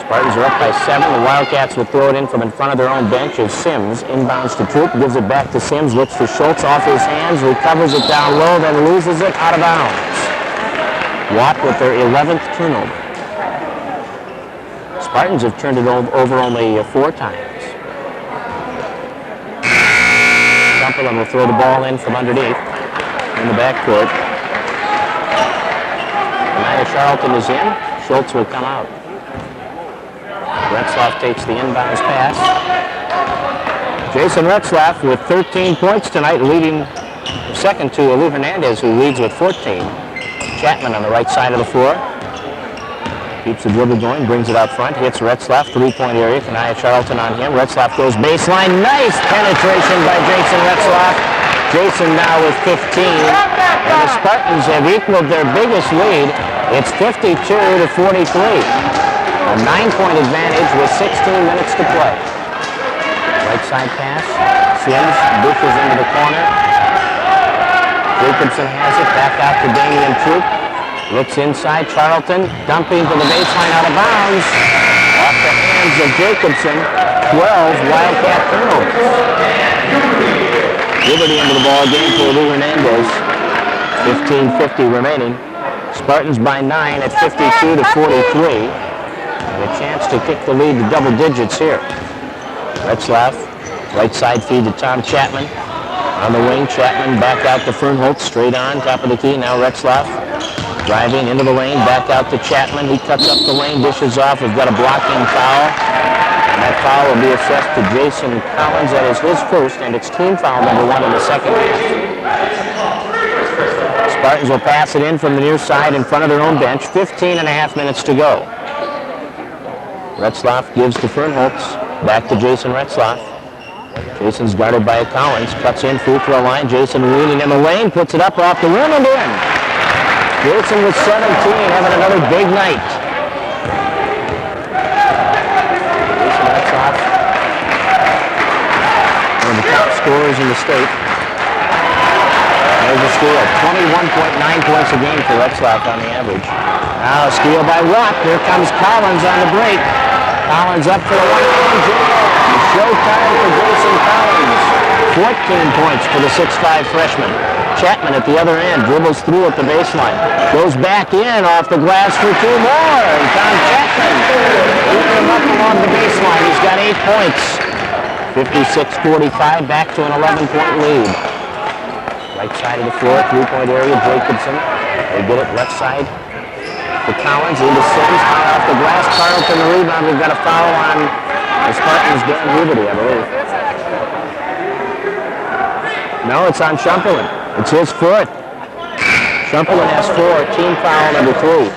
Spartans are up by 7. The Wildcats will throw it in from in front of their own bench as Sims inbounds to Troop, gives it back to Sims, looks for Schultz off his hands, recovers it down low, then loses it out of bounds. Watt with their 11th turnover. Spartans have turned it over only 4 times. Shumperlin will throw the ball in from underneath in the backcourt. Charlton is in. Schultz will come out. Retzlaff takes the inbounds pass. Jason Retzlaff with 13 points tonight, leading second to Lou Hernandez, who leads with 14. Chapman on the right side of the floor. Keeps the dribble going, brings it out front, hits Retzlaff, 3-point area. Kanaya Charlton on him. Retzlaff goes baseline. Nice penetration by Jason Retzlaff. Jason now with 15. And the Spartans have equaled their biggest lead. It's 52-43. A 9-point advantage with 16 minutes to play. Right side pass. Sims dishes into the corner. Jacobson has it. Back out to Damian Troop. Looks inside. Charlton dumping to the baseline out of bounds. Off the hands of Jacobson. 12 Wildcat turnovers. Liberty into the ball game for Lou Hernandez. 15:50 remaining. Spartans by 9 at 52-43. And a chance to kick the lead to double digits here. Retzlaff, right side feed to Tom Chapman. On the wing, Chapman back out to Fernholtz, straight on, top of the key. Now Retzlaff driving into the lane, back out to Chapman. He cuts up the lane, dishes off. We've got a blocking foul. And that foul will be assessed to Jason Collins. That is his first, and it's team foul number 1 in the second half. Spartans will pass it in from the near side in front of their own bench. 15.5 minutes to go. Retzlaff gives to Fernholtz. Back to Jason Retzlaff. Jason's guarded by Collins. Cuts in, free throw line. Jason leaning in the lane. Puts it up off the rim and in. Jason with 17, having another big night. Jason Retzlaff, one of the top scorers in the state. There's a steal. 21.9 points a game for Retzlaff on the average. Now a steal by Watt. Here comes Collins on the break. Collins up for the one-hand jam. Showtime for Jason Collins. 14 points for the 6'5 freshman. Chapman at the other end dribbles through at the baseline. Goes back in off the glass for 2 more. And Tom Chapman keeping him up along the baseline. He's got 8 points. 56-45, back to an 11-point lead. Right side of the floor, 3-point area, Jacobson. They get it left side to Collins, into Sims, high off the glass. Carlton the rebound. We've got a foul on the Spartans' Dan Liberty, I believe. No, it's on Shumperlin. It's his foot. Shumperlin has 4, team foul number 3.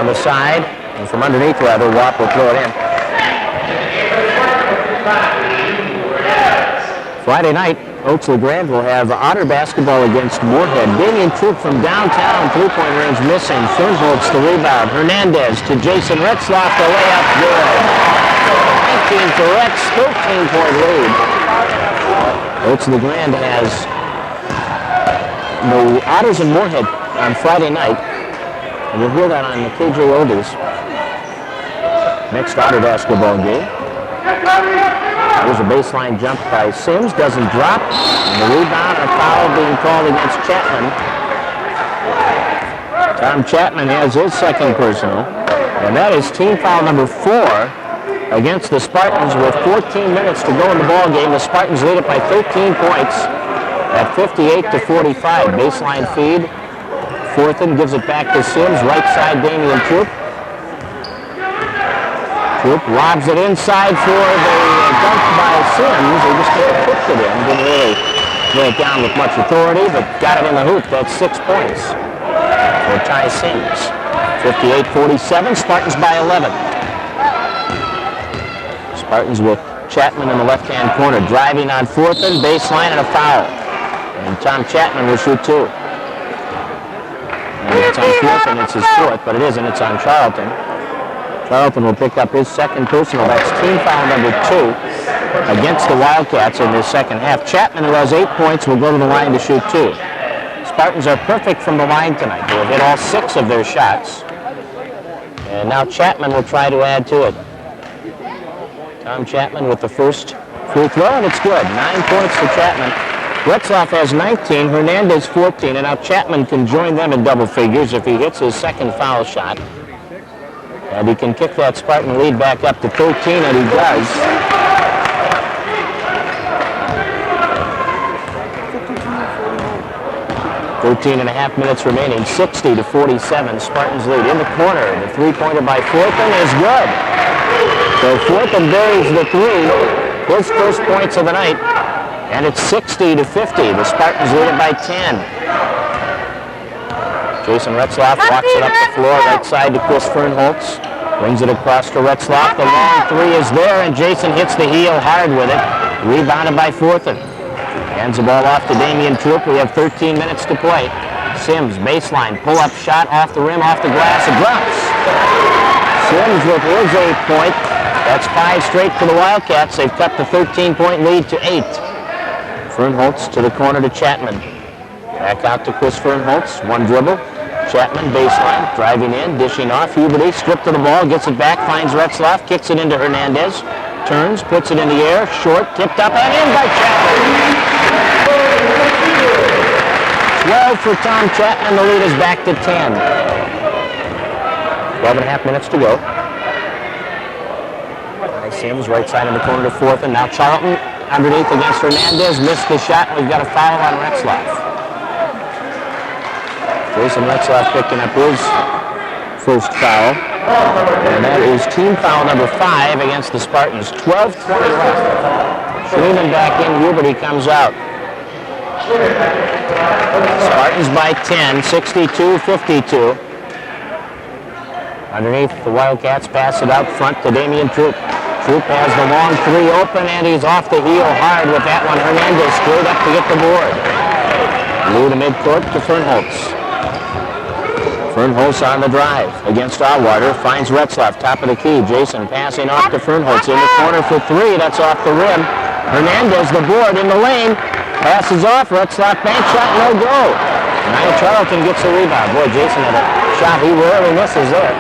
on the side, and from underneath rather, Watt will throw it in. Friday night, Oaks LeGrand will have Otter basketball against Moorhead. Damian Troop from downtown, three-point range missing. Fernholtz the rebound. Hernandez to Jason Retzlaff, the layup good. 19 for Retz, 13-point lead. Oaks LeGrand has the Otters and Moorhead on Friday night. And you'll hear that on the KJ Oldies next Otter basketball game. There's a baseline jump by Sims, doesn't drop. And the rebound, a foul being called against Chapman. Tom Chapman has his second personal. And that is team foul number 4 against the Spartans with 14 minutes to go in the ball game. The Spartans lead it by 13 points at 58-45. Baseline feed. Forthen gives it back to Sims. Right side, Damian Troop. Troop lobs it inside for the dunk by Sims. He just kind of kicked it in. Didn't really lay it down with much authority, but got it in the hoop. That's 6 points for Ty Sims. 58-47. Spartans by 11. Spartans with Chapman in the left-hand corner. Driving on Forthen. Baseline and a foul. And Tom Chapman will shoot 2. And it's on Forthen. It's his fourth, but it isn't. It's on Charlton. Charlton will pick up his second personal. That's team foul number 2 against the Wildcats in this second half. Chapman, who has 8 points, will go to the line to shoot 2. Spartans are perfect from the line tonight. They will hit all 6 of their shots. And now Chapman will try to add to it. Tom Chapman with the first free throw, and it's good. 9 points for Chapman. Retzlaff has 19, Hernandez 14, and now Chapman can join them in double figures if he hits his second foul shot. And he can kick that Spartan lead back up to 13, and he does. 13.5 minutes remaining, 60-47. Spartans lead in the corner. The three-pointer by Forthen is good. So Forthen buries the 3, his first points of the night, and it's 60-50. The Spartans lead it by 10. Jason Retzlaff walks it up the floor, right side to Chris Fernholtz. Brings it across to Retzlaff. The long 3 is there, and Jason hits the heel hard with it. Rebounded by Forthen. Hands the ball off to Damian Troop. We have 13 minutes to play. Sims, baseline, pull-up shot off the rim, off the glass. It drops. Sims with his 8-point. That's 5 straight for the Wildcats. They've cut the 13-point lead to 8. Fernholtz to the corner to Chapman. Back out to Chris Fernholtz. One dribble. Chapman, baseline, driving in, dishing off. Huberty stripped to the ball, gets it back, finds Retzlaff, kicks it into Hernandez. Turns, puts it in the air, short, tipped up, and in by Chapman. 12 for Tom Chapman. The lead is back to 10. 12.5 minutes to go. Sims, right side in the corner to Forthen. Now Charlton underneath against Hernandez. Missed the shot. We've got a foul on Retzlaff. Jason Retzlaff picking up his first foul. And that is team foul number 5 against the Spartans. 12:20 left. Schliemann back in. Huberty comes out. Spartans by 10, 62-52. Underneath, the Wildcats pass it out front to Damian Troop. Troop has the long 3 open, and he's off the heel hard with that one. Hernandez straight up to get the board. Lou to midcourt to Fernholtz. Fernholtz on the drive against Allwater. Finds Retzlaff, top of the key. Jason passing off to Fernholtz in the corner for 3. That's off the rim. Hernandez, the board in the lane. Passes off. Retzlaff bank shot, no go. Now Charlton gets the rebound. Boy, Jason had a shot he rarely misses there.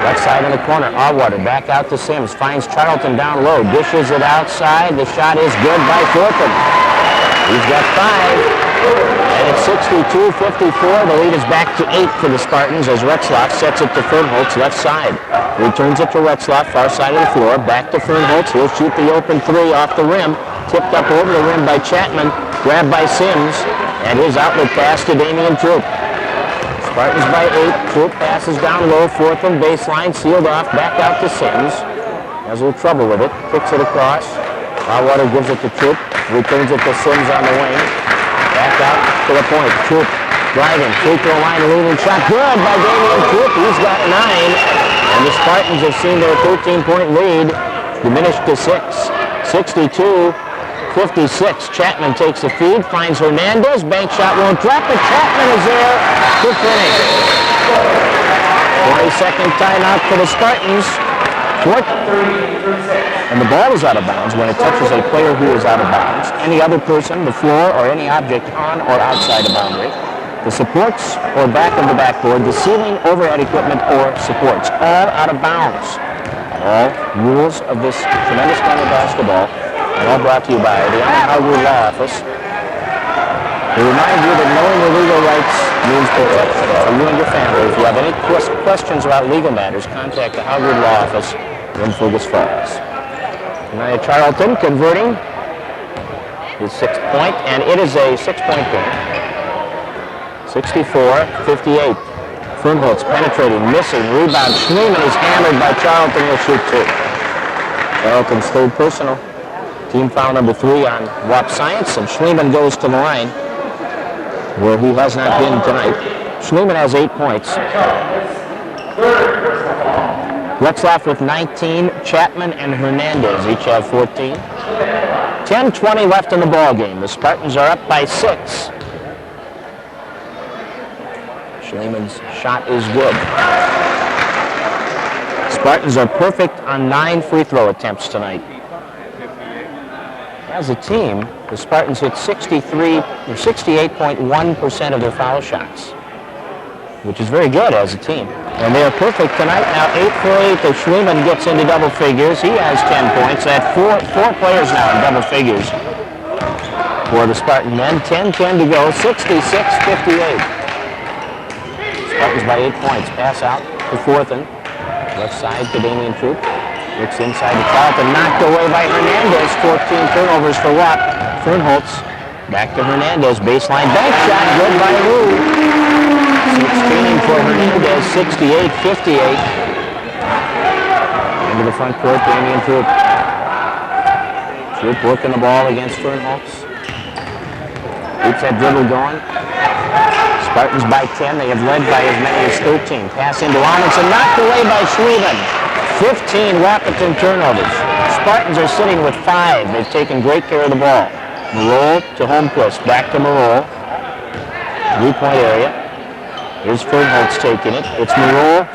Left side in the corner. Allwater back out to Sims. Finds Charlton down low. Dishes it outside. The shot is good by Forthen. He's got 5. And it's 62-54. The lead is back to 8 for the Spartans as Retzlaff sets it to Fernholtz, left side. Returns it to Retzlaff, far side of the floor. Back to Fernholtz. He'll shoot the open 3 off the rim. Tipped up over the rim by Chapman. Grabbed by Sims. And his outlet pass to Damian Troop. Spartans by 8. Troop passes down low. Forthen baseline. Sealed off. Back out to Sims. Has a little trouble with it. Kicks it across. Allwater gives it to Troop. Returns it to Sims on the wing. Back out to the point. Troop Driving, free throw line, leading shot. Good by Damian Troop. He's got 9. And the Spartans have seen their 13-point lead diminished to 6. 62-56. Chapman takes the feed, finds Hernandez. Bank shot won't drop, but Chapman is there to finish. 20-second timeout for the Spartans. And the ball is out of bounds when it touches a player who is out of bounds. Any other person, the floor, or any object on or outside the boundary. The supports or back of the backboard, the ceiling, overhead equipment, or supports. All out of bounds. All rules of this tremendous game of basketball, and all brought to you by the Calgary Law Office. We remind you that knowing your legal rights means protection for you and your family. If you have any questions about legal matters, contact the Calgary Law Office in Fergus Falls. Tonight, Charlton converting his 6th point, and it is a 6-point game. 64-58. Fernholtz penetrating, missing, rebound. Schneeman is hammered by Charlton. Will shoot 2. Charlton's 3rd personal. Team foul number 3 on Wap Science, and Schneeman goes to the line where he has not been tonight. Schneeman has 8 points. Retzlaff with 19. Chapman and Hernandez each have 14. 10:20 left in the ball game. The Spartans are up by 6. Schneeman's shot is good. Spartans are perfect on 9 free throw attempts tonight. As a team, the Spartans hit 68.1% of their foul shots, which is very good as a team. And they are perfect tonight. Now 8 for 8 as Schneeman gets into double figures. He has 10 points. That's four players now in double figures for the Spartan men. 10:10 to go, 66-58. Spartans by 8 points. Pass out to Forthen. Left side to Damian Troop. Looks inside to Charlton. Knocked away by Hernandez. 14 turnovers for Watt. Fernholtz back to Hernandez. Baseline bank shot. Good by Lou. 16 for Hernandez. 68-58. Into the front court, Damian Troop. Troop working the ball against Fernholtz. Keeps that dribble going. Spartans by 10. They have led by as many as 13. Pass into Amundsen, knocked away by Schneeman. 15 Wahpeton turnovers. Spartans are sitting with 5. They've taken great care of the ball. Morol to Holmquist. Back to Morol. 3-point area. Here's Fernholtz taking it. It's Morol,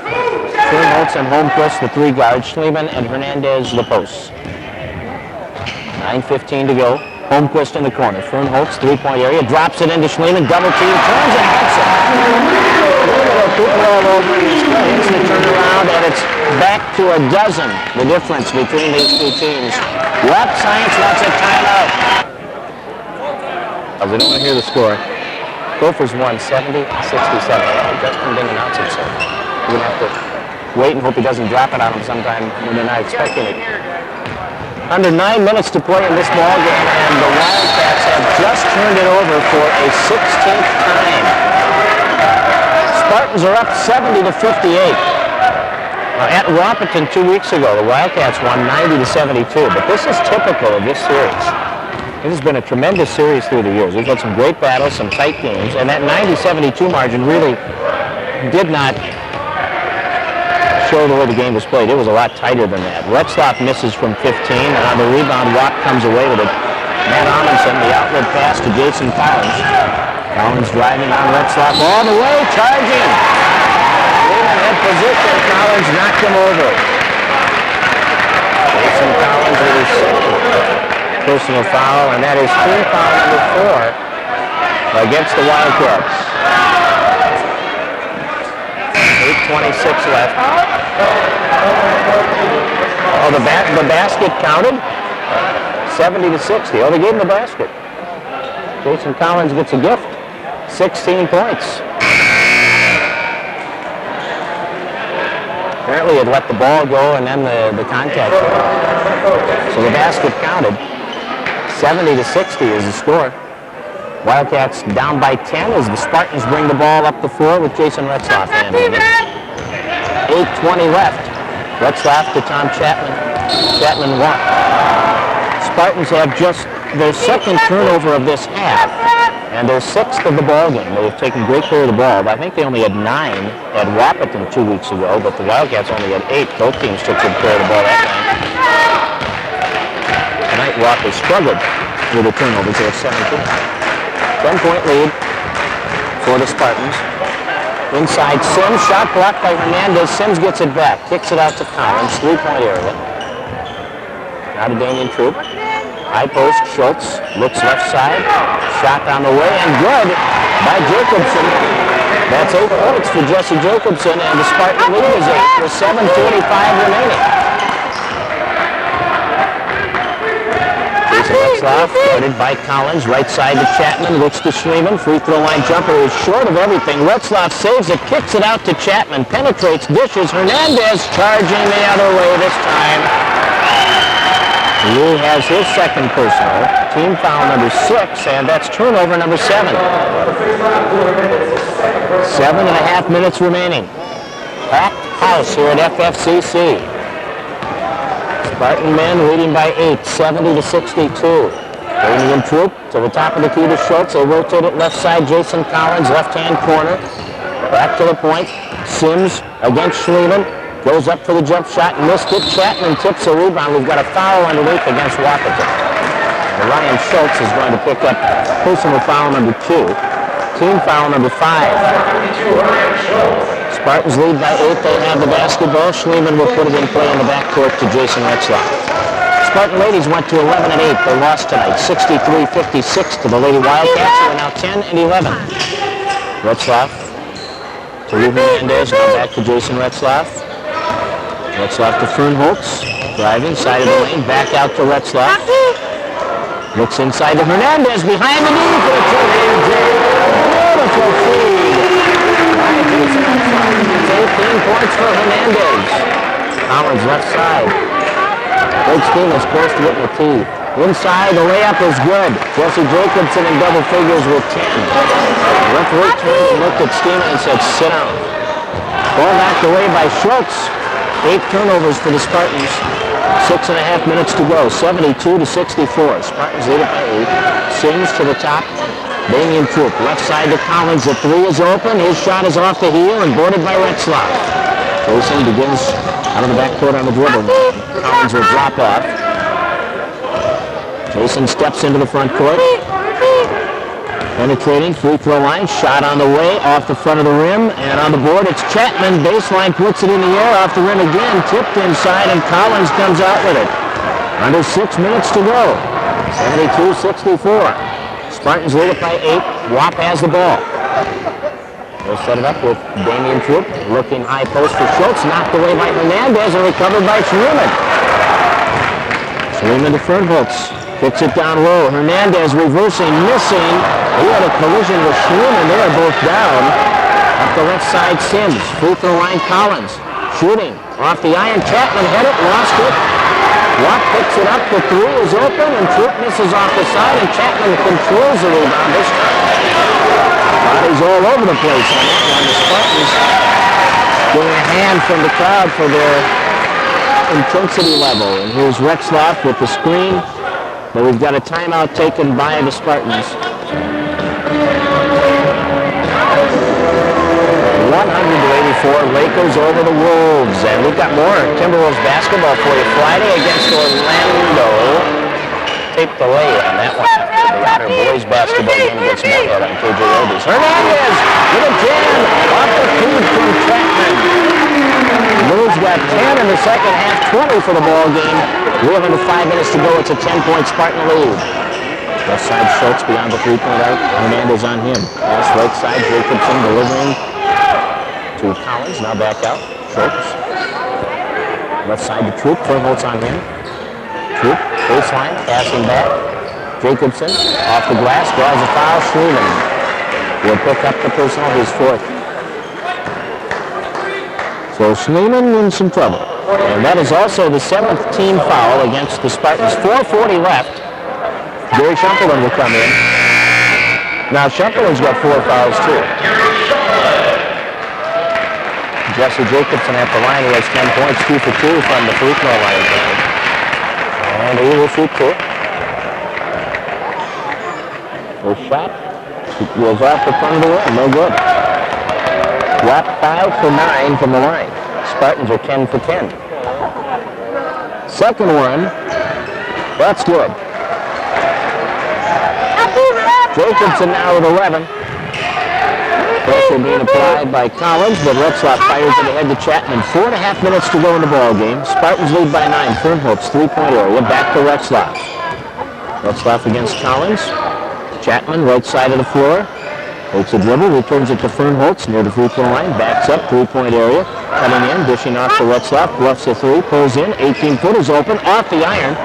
Fernholtz, and Holmquist, the 3 guards. Schneeman and Hernandez, the posts. 9:15 to go. Holmquist in the corner. Fernholtz, 3-point area, drops it into Schneeman, double team, turns and hits it. All over, hits the turnaround, and it's back to a dozen, the difference between these two teams. Wap Science wants a timeout. I don't want to hear the score. Gophers won 70-67. Justin didn't announce it, so we're going to have to wait and hope he doesn't drop it on them sometime when they're not expecting it. Under 9 minutes to play in this ball game, and the Wildcats have just turned it over for a 16th time. Spartans are up 70-58. At Wahpeton 2 weeks ago, the Wildcats won 90-72, but this is typical of this series. It has been a tremendous series through the years. We've had some great battles, some tight games, and that 90-72 margin really did not show the way the game was played. It was a lot tighter than that. Retzlaff misses from 15, and on the rebound, Watt comes away with it. Matt Amundsen, the outlet pass to Jason Collins. Collins driving on Retzlaff all the way, charging. Lehman had position. Collins knocked him over. Jason Collins with his second personal foul, and that is team foul number 4 against the Wildcats. 8:26 left. Oh, the basket counted. 70-60. Oh, they gave him the basket. Jason Collins gets a gift. 16 points. Apparently it let the ball go and then the contact. So the basket counted. 70-60 is the score. Wildcats down by 10 as the Spartans bring the ball up the floor with Jason Retzlaff handling it. 8:20 left. Retzlaff to Tom Chapman. Chapman won. Spartans have just their second turnover of this half. and their 6th of the ball game. They've taken great care of the ball. I think they only had 9 at Wahpeton 2 weeks ago, but the Wildcats only had 8. Both teams took good care of the ball that night. Tonight, Wahp has struggled with the turnovers. They have 17. 10-point lead for the Spartans. Inside Sims, shot blocked by Hernandez. Sims gets it back, kicks it out to Collins, 3-point area. Now to Damien Troop. High post, Schultz looks left side. Shot on the way and good by Jacobson. That's 8 points for Jesse Jacobson, and the Spartan lead is 8 with 7:25 remaining. Retzlaff, guarded by Collins, right side to Chapman, looks to Schliemann, free throw line jumper is short of everything. Retzlaff saves it, kicks it out to Chapman, penetrates, dishes, Hernandez charging the other way this time. Lou has his second personal, team foul number 6, and that's turnover number 7. 7.5 minutes remaining. Packed house here at FFCC. Spartan men leading by 8, 70-62. Damien Troop to the top of the key to Schultz. They rotate it left side. Jason Collins, left-hand corner. Back to the point. Sims against Schliemann. Goes up for the jump shot. Missed it. Chapman tips a rebound. We've got a foul underneath against Wahpeton. And Ryan Schultz is going to pick up personal foul number 2. Team foul number 5. Spartans lead by 8. They have the basketball. Schliemann will put it in play in the backcourt to Jason Retzlaff. Spartan ladies went to 11-8. They lost tonight, 63-56 to the Lady Wildcats, who are now 10-11. Retzlaff to Lou Hernandez. Now back to Jason Retzlaff. Retzlaff to Fernholtz. Driving, side of the lane. Back out to Retzlaff. Looks inside to Hernandez. Behind the knee for the two-hand jam. Beautiful feed. 18 points for Hernandez. Collins left side. Big Steen is close to getting the tee. Inside, the layup is good. Jesse Jacobson in double figures with 10. Referee turned and looked at Steen and said, sit down. Ball backed away by Schultz. 8 turnovers for the Spartans. 6.5 minutes to go. 72-64. Spartans lead it by 8. Sims to the top. Damien Troop, left side to Collins. The 3 is open. His shot is off the heel and boarded by Retzlaff. Jason begins out of the backcourt on the dribble. Collins will drop off. Jason steps into the front court. Penetrating, free throw line. Shot on the way, off the front of the rim. And on the board, it's Chapman. Baseline puts it in the air, off the rim again. Tipped inside, and Collins comes out with it. Under 6 minutes to go. 72-64. Spartans lead it by 8. Wahp has the ball. They'll set it up with Damien Troop. Looking high post for Schultz. Knocked away by Hernandez and recovered by Schliemann. Schliemann to Fernholtz. Kicks it down low. Hernandez reversing, missing. He had a collision with Schliemann. They are both down. Up the left side, Sims. Free throw line, Collins. Shooting off the iron. Chapman had it, lost it. Wahp picks it up, the 3 is open, and Troop misses off the side, and Chapman controls the rebound this time. Bodies all over the place on that one. The Spartans getting a hand from the crowd for their intensity level. And here's Retzlaff with the screen, but we've got a timeout taken by the Spartans. 100-84, Lakers over the Wolves. And we've got more Timberwolves basketball for you Friday against Orlando. Tape delay on that one after the Otter boys basketball game against Moorhead on KJ Oldies. Hernandez with a jam off the feed from Chapman. Wolves got 10 in the second half, 20 for the ball game. We have under 5 minutes to go. It's a 10-point Spartan lead. Left side Schultz beyond the 3-point arc. Hernandez on him. Pass right side, Jacobson delivering to Collins. Now back out. Schultz. Left side to Troop. Fernholtz on him. Troop, baseline, passing back. Jacobson off the glass, draws a foul. Schliemann will pick up the personal, his 4th. So Schliemann in some trouble. And that is also the 7th team foul against the Spartans. 4:40 left. Gary Shumpelin will come in. Now Shumpelin's got 4 fouls too. Jesse Jacobson at the line, who has 10 points, 2 for 2 from the free throw line. And he will shoot 2. First shot, Goes off the front of the rim. No good. Wap 5 for 9 from the line. Spartans are 10 for 10. Second one. That's good. Jacobson now with 11. Pressure being applied by Collins, but Retzlaff fires it ahead to Chapman. 4.5 minutes to go in the ball game. Spartans lead by 9. Fernholtz, three-point area. Back to Retzlaff. Retzlaff against Collins. Chapman, right side of the floor. Takes a dribble, returns it to Fernholtz near the free throw line. Backs up, three-point area. Coming in, dishing off to Retzlaff. Bluffs a three, pulls in. 18-footers open, off the iron.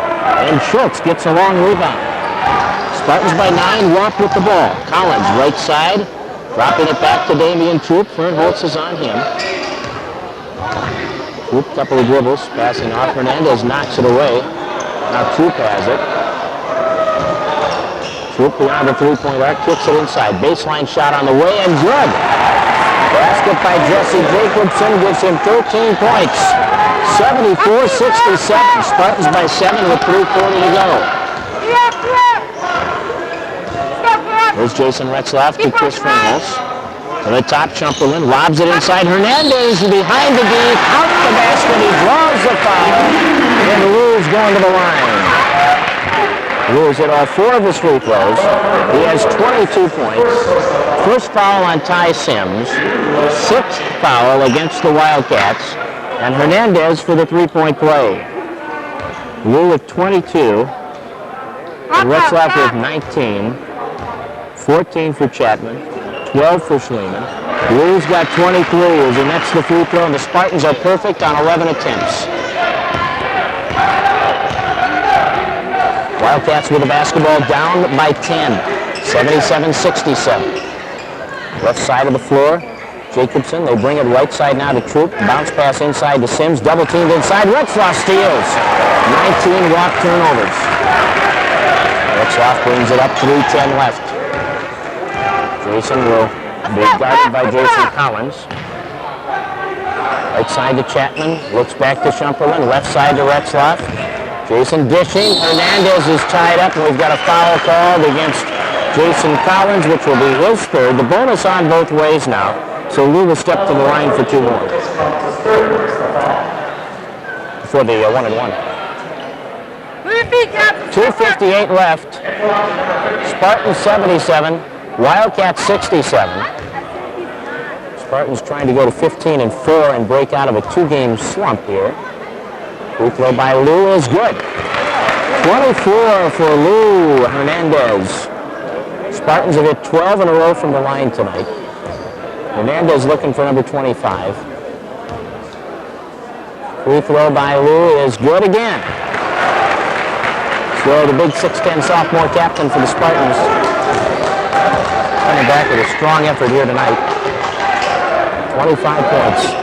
And Schultz gets a long rebound. Spartans by 9, Wap with the ball. Collins, right side. Dropping it back to Damian Troop. Fernholtz is on him. Troop, couple of dribbles. Passing off. Hernandez knocks it away. Now Troop has it. Troop beyond the three-point arc. Kicks it inside. Baseline shot on the way and good. Basket by Jesse Jacobson gives him 13 points. 74-67. Spartans by 7 with 3:40 to go. There's Jason Retzlaff to Chris Fernholtz. To the top, Chumperland lobs it inside. Hernandez behind the D, out the basket. He draws the foul. And Lou's going to the line. Lou's hit all 4 of his free throws. He has 22 points. First foul on Ty Sims. 6th foul against the Wildcats. And Hernandez for the three-point play. Lou with 22. And Retzlaff with 19. 14 for Chapman, 12 for Schliemann. Lou's got 23 as he nets the free throw, and the Spartans are perfect on 11 attempts. Wildcats with the basketball down by 10, 77-67. Left side of the floor, Jacobson, they bring it right side now to Troop. Bounce pass inside to Sims, double teamed inside. Retzlaff steals. 19 walk turnovers. Retzlaff brings it up, 3:10 left. Jason will be guarded by Jason Collins. Right side to Chapman, looks back to Schumperland, left side to Retzlaff. Jason dishing, Hernandez is tied up, and we've got a foul called against Jason Collins, which will be his third. The bonus on both ways now, so Lou will step to the line for 2 more. For the 1-and-1. 2:58 left. Spartans 77. Wildcats 67. Spartans trying to go to 15-4 and break out of a 2-game slump here. Free throw by Lou is good. 24 for Lou Hernandez. Spartans have hit 12 in a row from the line tonight. Hernandez looking for number 25. Free throw by Lou is good again. So the big 6'10 sophomore captain for the Spartans coming back with a strong effort here tonight. 25 points.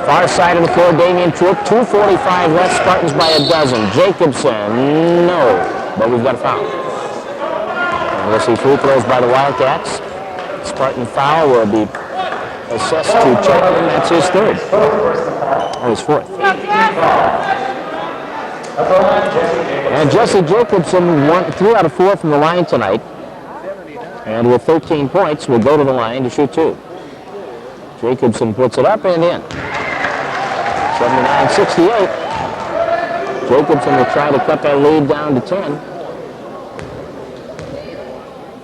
Far side of the floor, Damian Troop, 2:45 left, Spartans by a dozen. Jacobson, no, but we've got a foul. And we'll see free throws by the Wildcats. Spartan foul will be assessed to Chapman, that's his third. Oh, his fourth. And Jesse Jacobson won 3 out of 4 from the line tonight. And with 13 points, will go to the line to shoot 2. Jacobson puts it up and in. 79-68. Jacobson will try to cut that lead down to 10.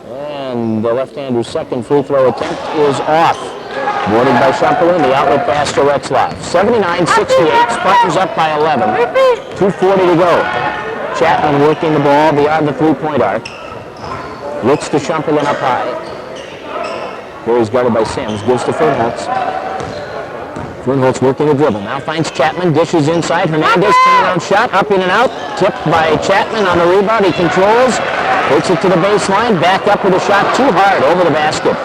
And the left-hander's second free throw attempt is off. Boarded by Schumperland, the outlet pass to Retzlaff. 79-68, Spartans up by 11. 2:40 to go. Chapman working the ball beyond the three-point arc. Looks to Schumperland up high. There he's guarded by Sims. Gives to Fernholtz. Fernholtz working the dribble. Now finds Chapman. Dishes inside. Hernandez turnaround shot. Up in and out. Tipped by Chapman on the rebound. He controls. Takes it to the baseline. Back up with a shot. Too hard. Over the basket.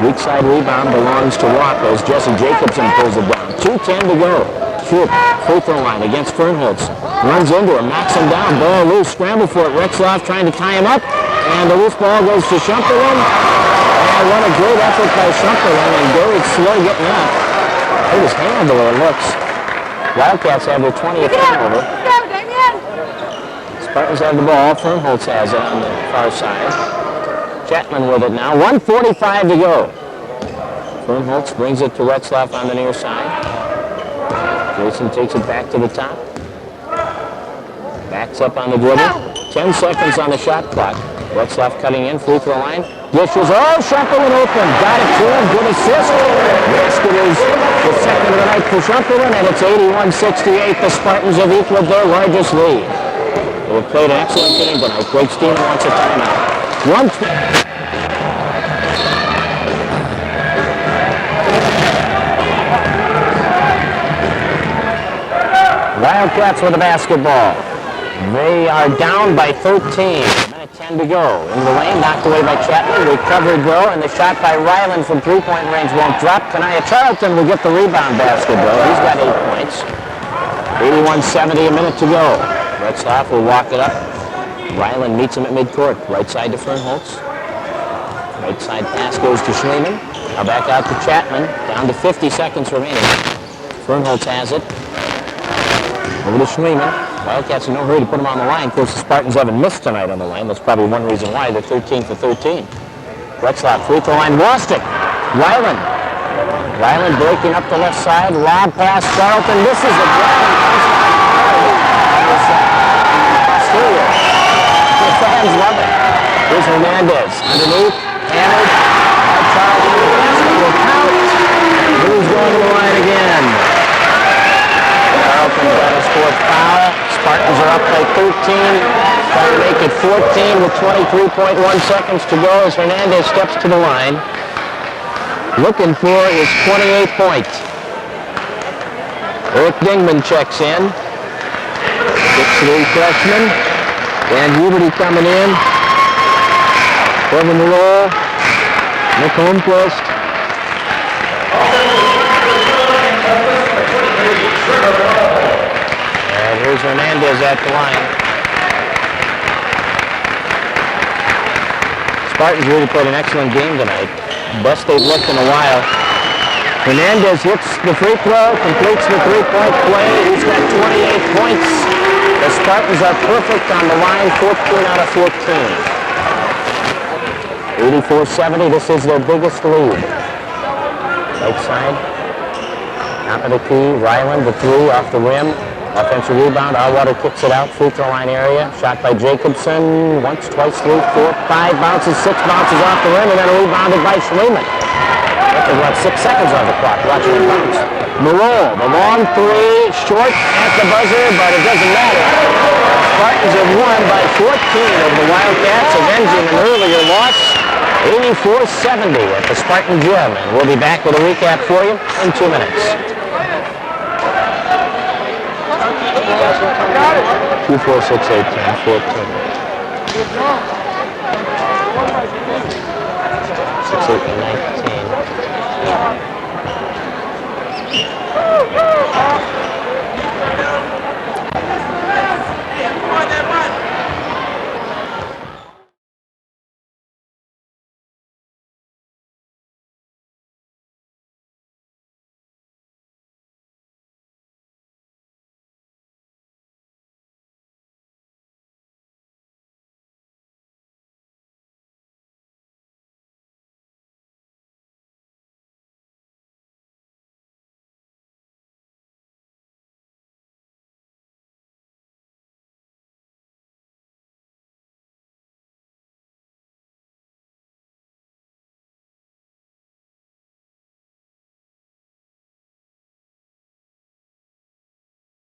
Weak side rebound belongs to Wap as Jesse Jacobson pulls it down. 2:10 to go. Troop, free throw line against Fernholtz. Runs into him. Knocks him down. Ball loose. Scramble for it. Retzlaff trying to tie him up. And the loose ball goes to Schumperland. And what a great effort by Schumperland. And Derek slow getting up. It was handled the way it looks. Wildcats have their 20th turnover. Spartans have the ball. Fernholtz has it on the far side. Chapman with it now. 1:45 to go. Fernholtz brings it to Retzlaff on the near side. Jason takes it back to the top. Backs up on the dribble. 10 seconds on the shot clock. Retzlaff cutting in, free throw line. Dishes, oh, Shumperlin open. Got it to him, good assist. Basket is the second of the night for Shumperlin, and it's 81-68. The Spartans have equaled their largest lead. They've played an excellent game tonight. Greg Steeman wants a timeout. Wildcats with the basketball. They are down by 13. 10 to go. Into the lane, knocked away by Chapman. Recovered though, and the shot by Ryland from three-point range won't drop. Kanaya Charlton will get the rebound basket though. He's got 8 points. 81-70, a minute to go. Retzlaff will walk it up. Ryland meets him at midcourt. Right side to Fernholtz. Right side pass goes to Schleeman. Now back out to Chapman. Down to 50 seconds remaining. Fernholtz has it. Over to Schleeman. Wildcats in no hurry to put him on the line. Of course, the Spartans haven't missed tonight on the line. That's probably one reason why. They're 13 for 13. Retzlaff, free throw line, lost it. Ryland breaking up the left side. Lob pass, Charlton. This is a driving posterior. The fans love it. Here's Hernandez. Underneath, hammered. Charlton, the basket will count. Who's going to the line again? Charlton's got his fourth foul. Spartans are up by 13. Trying to make it 14 with 23.1 seconds to go as Hernandez steps to the line. Looking for his 28th point. Eric Dingman checks in. 6'3" freshman. Dan Huberty coming in. Kevin Roll. Nick Holmquist. And here's Hernandez at the line. Spartans really played an excellent game tonight. Best they've looked in a while. Hernandez hits the free throw, completes the three-point play. He's got 28 points. The Spartans are perfect on the line, 14 out of 14. 84-70, this is their biggest lead. Right side. Top of the key, Ryland, the three off the rim. Offensive rebound, Allwater kicks it out, free throw line area. Shot by Jacobson, once, twice, 3, 4, 5 bounces, 6 bounces off the rim, and then rebounded by Schleeman. There's about 6 seconds on the clock, watching it bounce. Moreau, the long three, short at the buzzer, but it doesn't matter. Spartans have won by 14 over the Wildcats, avenging an earlier loss. 84-70 at the Spartan Gym, and we'll be back with a recap for you in 2 minutes. 2, 4, 6, 8, 10, 14. 6, 8, 19.